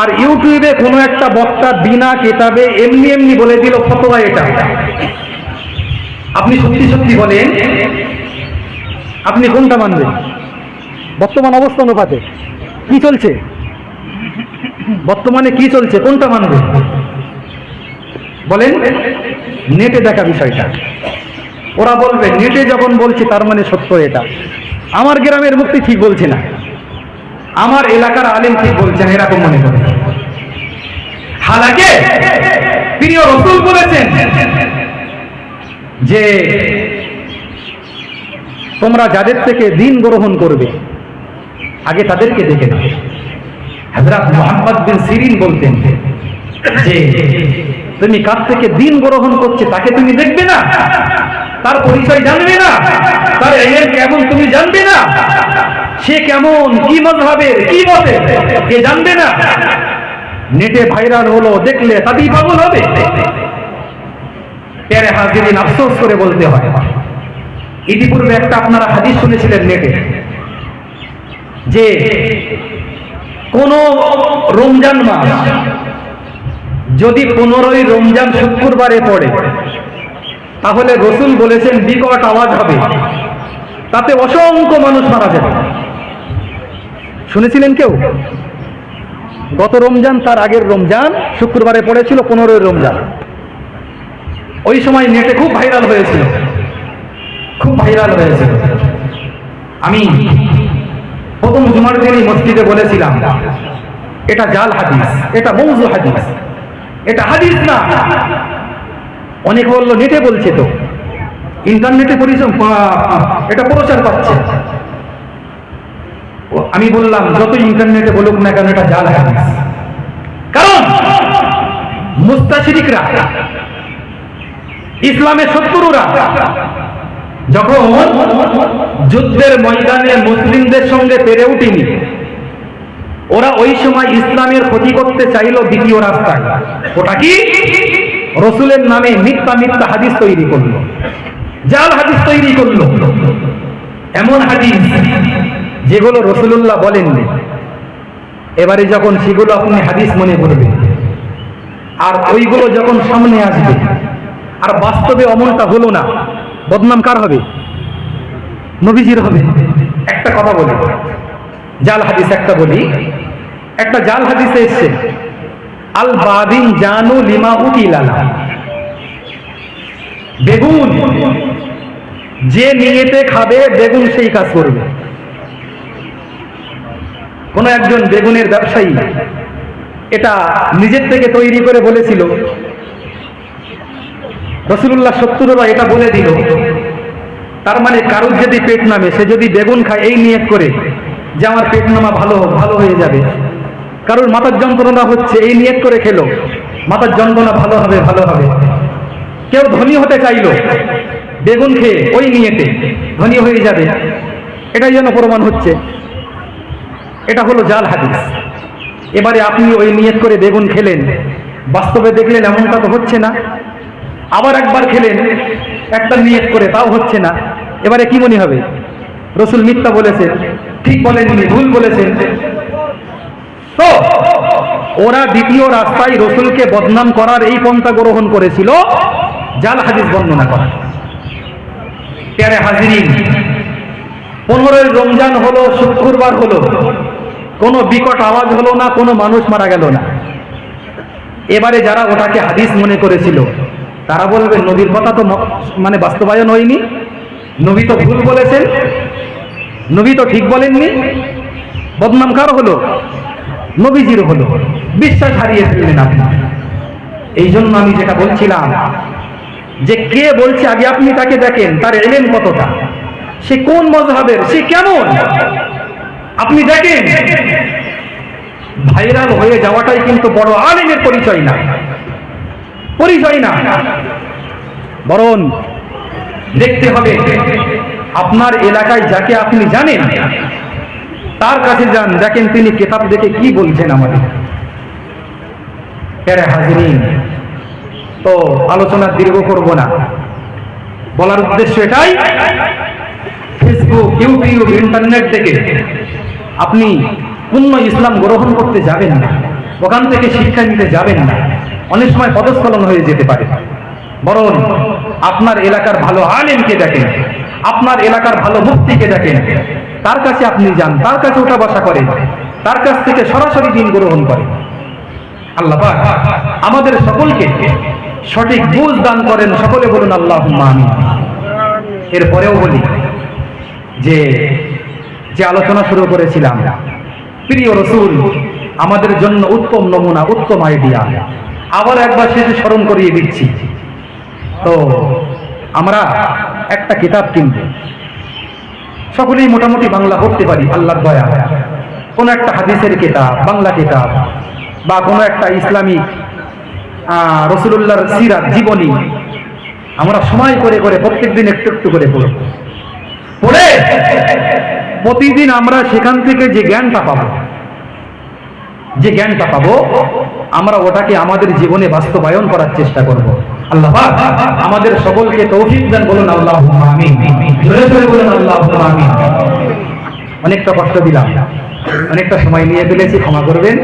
আর ইউটিউবে কোনো একটা বক্তা বিনা কেতাবে এমনি এমনি বলে দিল ফতোয়া এটা। আপনি সত্যি সত্যি বলেন, আপনি কোনটা মানবেন? বর্তমান অবস্থা অনুপাতে কি চলছে, বর্তমানে কি চলছে, কোনটা মানবে বলেন? নেটে দেখা বিষয়টা, ওরা বলবে নেটে যখন বলছে তার মানে সত্য এটা। আমার গ্রামের মুক্তি ঠিক বলছে না, আমার এলাকার আলেম ঠিক বলছেন, এরকম মনে করে। হালাকে প্রিয় রাসূল বলেছেন যে তোমরা যাদের থেকে দিন গ্রহণ করবে আগে তাদেরকে দেখে নাও। হযরত মুহাম্মদ বিন সিরিন বলতেন যে তুমি কার থেকে দিন গ্রহণ করছে তাকে তুমি দেখবে না, তার পরিচয় জানবে না, তার ইলম কেমন তুমি জানবে না, সে কেমন, কি মাযহাবের, কি মতে কে জানবে না। নেটে ভাইরাল হলো, দেখলে তাতেই পাগল হবে। প্যারে হাজিরিন, আফসোস করে বলতে হয়, ইতিপূর্বে একটা আপনারা হাদিস শুনেছিলেন নেটে, যে কোন রমজান মাস যদি 15ই রমজান শুক্রবারে পড়ে তাহলে রাসূল বলেছেন বিকট আওয়াজ হবে, তাতে অসংখ্য মানুষ মারা যাবে। শুনেছিলেন কেউ? গত রমজান, তার আগের রমজান শুক্রবারে পড়েছিল 15ই রমজান। ওই সময় নেটে খুব ভাইরাল হয়েছিল, খুব ভাইরাল হয়েছিল। আমি প্রথম জুমার দিনই মসজিদে বলেছিলাম এটা জাল হাদিস, এটা মওযু হাদিস, এটা হাদিস না। অনেকে বলল নেটে বলছে, তো ইন্টারনেটে এটা প্রচার পাচ্ছে। আমি বললাম যত ইন্টারনেটে বলুক না কেন এটা জাল হাদিস। কারণ মুস্তাশরিকরা, ইসলামের শত্রুরা যখন যুদ্ধের ময়দানে মুসলিমদের সঙ্গে পেরে উঠেনি, ওরা ওই সময় ইসলামের ক্ষতি করতে চাইল দ্বিতীয় রাস্তায়। ওটা কি? রাসূলের নামে মিথ্যা মিথ্যা হাদিস তৈরি করলো, জাল হাদিস তৈরি করলো, এমন হাদিস যেগুলো রাসূলুল্লাহ বলেননি। এবারে যখন সেগুলো আপনি হাদিস মনে করবেন, আর ওইগুলো যখন সামনে আসবে আর বাস্তবে অমনটা হলো না, বদনাম কার হবে? নবীজির হবে। একটা কথা বলি, জাল হাদিস একটা বলি, একটা জাল হাদিসে এসছে আল বাদিন জানু লিমা উকিলালা, বেগুন যে নিয়তে খাবে বেগুন সেই কাজ করবে। কোন একজন বেগুনের ব্যবসায়ী এটা নিজের থেকে তৈরি করে বলেছিল, রাসূলুল্লাহ শত্রুরা এটা বলে দিল, তার মানে কারোর যদি পেট নামে, সে যদি বেগুন খায় এই নিয়ত করে যে আমার পেট নামা ভালো ভালো হয়ে যাবে, কারোর মাথার যন্ত্রণা হচ্ছে এই নিয়ত করে খেলো মাথার যন্ত্রণা ভালো হবে ভালো হবে। কেউ ধনী হতে চাইলো বেগুন খেয়ে ওই নিয়তে ধনী হয়ে যাবে, এটাই যেন প্রমাণ হচ্ছে। এটা হলো জাল হাদিস। এবারে আপনি ওই নিয়ত করে বেগুন খেলেন, বাস্তবে দেখলেন এমনটা তো হচ্ছে না। আবার একবার খেলেন একটা নিয়ত করে, তাও হচ্ছে না। এবারে কি মনে হবে? রাসূল মিথ্যা বলেছেন, ঠিক বলেননি, ভুল বলেছেন। তো ওরা দ্বিতীয় রাস্তায় রাসূলকে বদনাম করার এই পন্থা গ্রহণ করেছিল, জাল হাদিস বর্ণনা করা। প্যারে হাজিরিন, 15ই রমজান হলো, শুক্রবার হলো, কোনো বিকট আওয়াজ হলো না, কোনো মানুষ মারা গেল না। এবারে যারা ওটাকে হাদিস মনে করেছিল তারা বলবে নবীর কথা তো মানে বাস্তবায়ন হয়নি, নবী তো ভুল বলেছেন, নবী তো ঠিক বলেননি। বদনাম কার হলো? নবীজির হলো। বিশ্বাস হারিয়ে ফেললেন আপনি। এই জন্য আমি যেটা বলছিলাম যে কে বলছে আগে আপনি তাকে দেখেন, তার ইলম কতটা, সে কোন মাযহাবের, সে কেমন, আপনি দেখেন। ভাইরাল হয়ে যাওয়াটাই কিন্তু বড় আলেমের পরিচয় না, পরিচয় না। বরং দেখতে হবে আপনার এলাকায় যাকে আপনি জানেন তার কাছে যান, দেখেন তিনি কিতাব দেখে কি বলছেন আমাদের। প্যারে হাজিরিন, তো আলোচনা দীর্ঘ করব না, বলার উদ্দেশ্য এটাই, ফেসবুক, ইউটিউব, ইন্টারনেট থেকে আপনি পূর্ণ ইসলাম গ্রহণ করতে যাবেন না, ওখান থেকে শিক্ষা নিতে যাবেন না, অনেক সময় পদস্খলন হয়ে যেতে পারে। বরং আপনার এলাকার ভালো আলেমকে দেখেন, আপনার এলাকার ভালো মুফতিকে দেখেন, তার কাছে আপনি যান, তার কাছে ওঠা বসা করেন, তার কাছ থেকে সরাসরি দিন গ্রহণ করেন। আল্লাহ পাক আমাদের সকলকে সঠিক বুঝ দান করেন, সকলে বলুন আল্লাহুম্মা আমিন। এরপরেও বলি যে আলোচনা শুরু করেছিলাম, প্রিয় রাসূল আমাদের জন্য উত্তম নমুনা, উত্তম আইডিয়া, আবার একবার শেষে স্মরণ করিয়ে দিচ্ছি। তো আমরা একটা কিতাব কিনব, সকলেই মোটামুটি বাংলা পড়তে পারি, আল্লাহর দয়া, কোনো একটা হাদিসের কিতাব, বাংলা কিতাব, বা কোনো একটা ইসলামিক রাসূলুল্লাহর সিরাত, জীবনী আমরা সময় করে করে প্রত্যেকদিন একটু একটু করে পড়ব। পড়ে প্রতিদিন আমরা সেখান থেকে যে জ্ঞানটা পাবো আমরা ওটাকে আমাদের জীবনে বাস্তবায়ন করার চেষ্টা করব। আল্লাহ পাক আমাদের সকলকে তৌফিক দান, বলুন আল্লাহুম্মা আমিন। জোরে জোরে বলুন আল্লাহুম্মা আমিন। অনেকটা কষ্ট দিলাম, অনেকটা সময় নিয়ে ফেলেছি, ক্ষমা করবেন।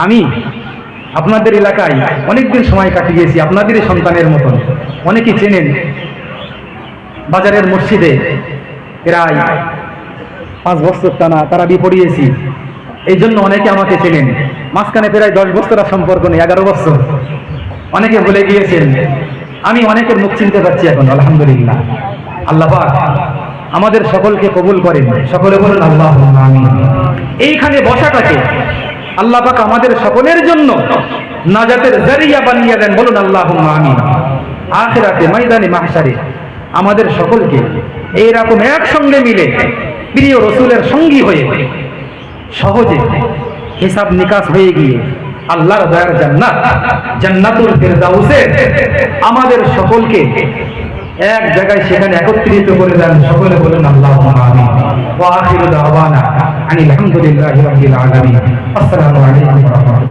আমি আপনাদের এলাকায় অনেকদিন সময় কাটিয়েছি, আপনাদেরই সন্তানের মতন, অনেকেই চেনেন। বাজারের মসজিদে প্রায় 5 বছর টানা তারাবি পড়িয়েছি, এই জন্য অনেকে আমাকে চেনেন। মাঝখানে প্রায় 10 বছর সম্পর্ক নেই, 11 বছর, অনেকে ভুলে গিয়েছেন। আমি অনেকের মুখ চিনতে পারছি এখন, আলহামদুলিল্লাহ। আল্লাহ পাক আমাদের সকলকে কবুল করেন, সকলে বলুন আল্লাহুম্মা আমিন। এইখানে বসাটাকে আল্লাহ পাক আমাদের সকলের জন্য নাজাতের জারিয়া বানিয়ে দেন, বলুন আল্লাহুম্মা আমিন। আখিরাতে ময়দানে মাহশারে আমাদের সকলকে এইরকম একসঙ্গে মিলে প্রিয় রাসূলের সঙ্গী হয়ে সহজে হিসাব নিকাশ হয়ে গিয়ে আল্লাহর দয়ার জান্নাত, জান্নাতুল ফিরদাউসে আমাদের সকলকে এক জায়গায় সেখানে একত্রিত করে দেন, সকলে বলেন আল্লাহুম্মা আমিন। ওয়া আখিরু দাওয়ানা আনিল হামদুলিল্লাহি রাব্বিল আলামিন। আসসালামু আলাইকুম ওয়া রাহমাতুল্লাহ।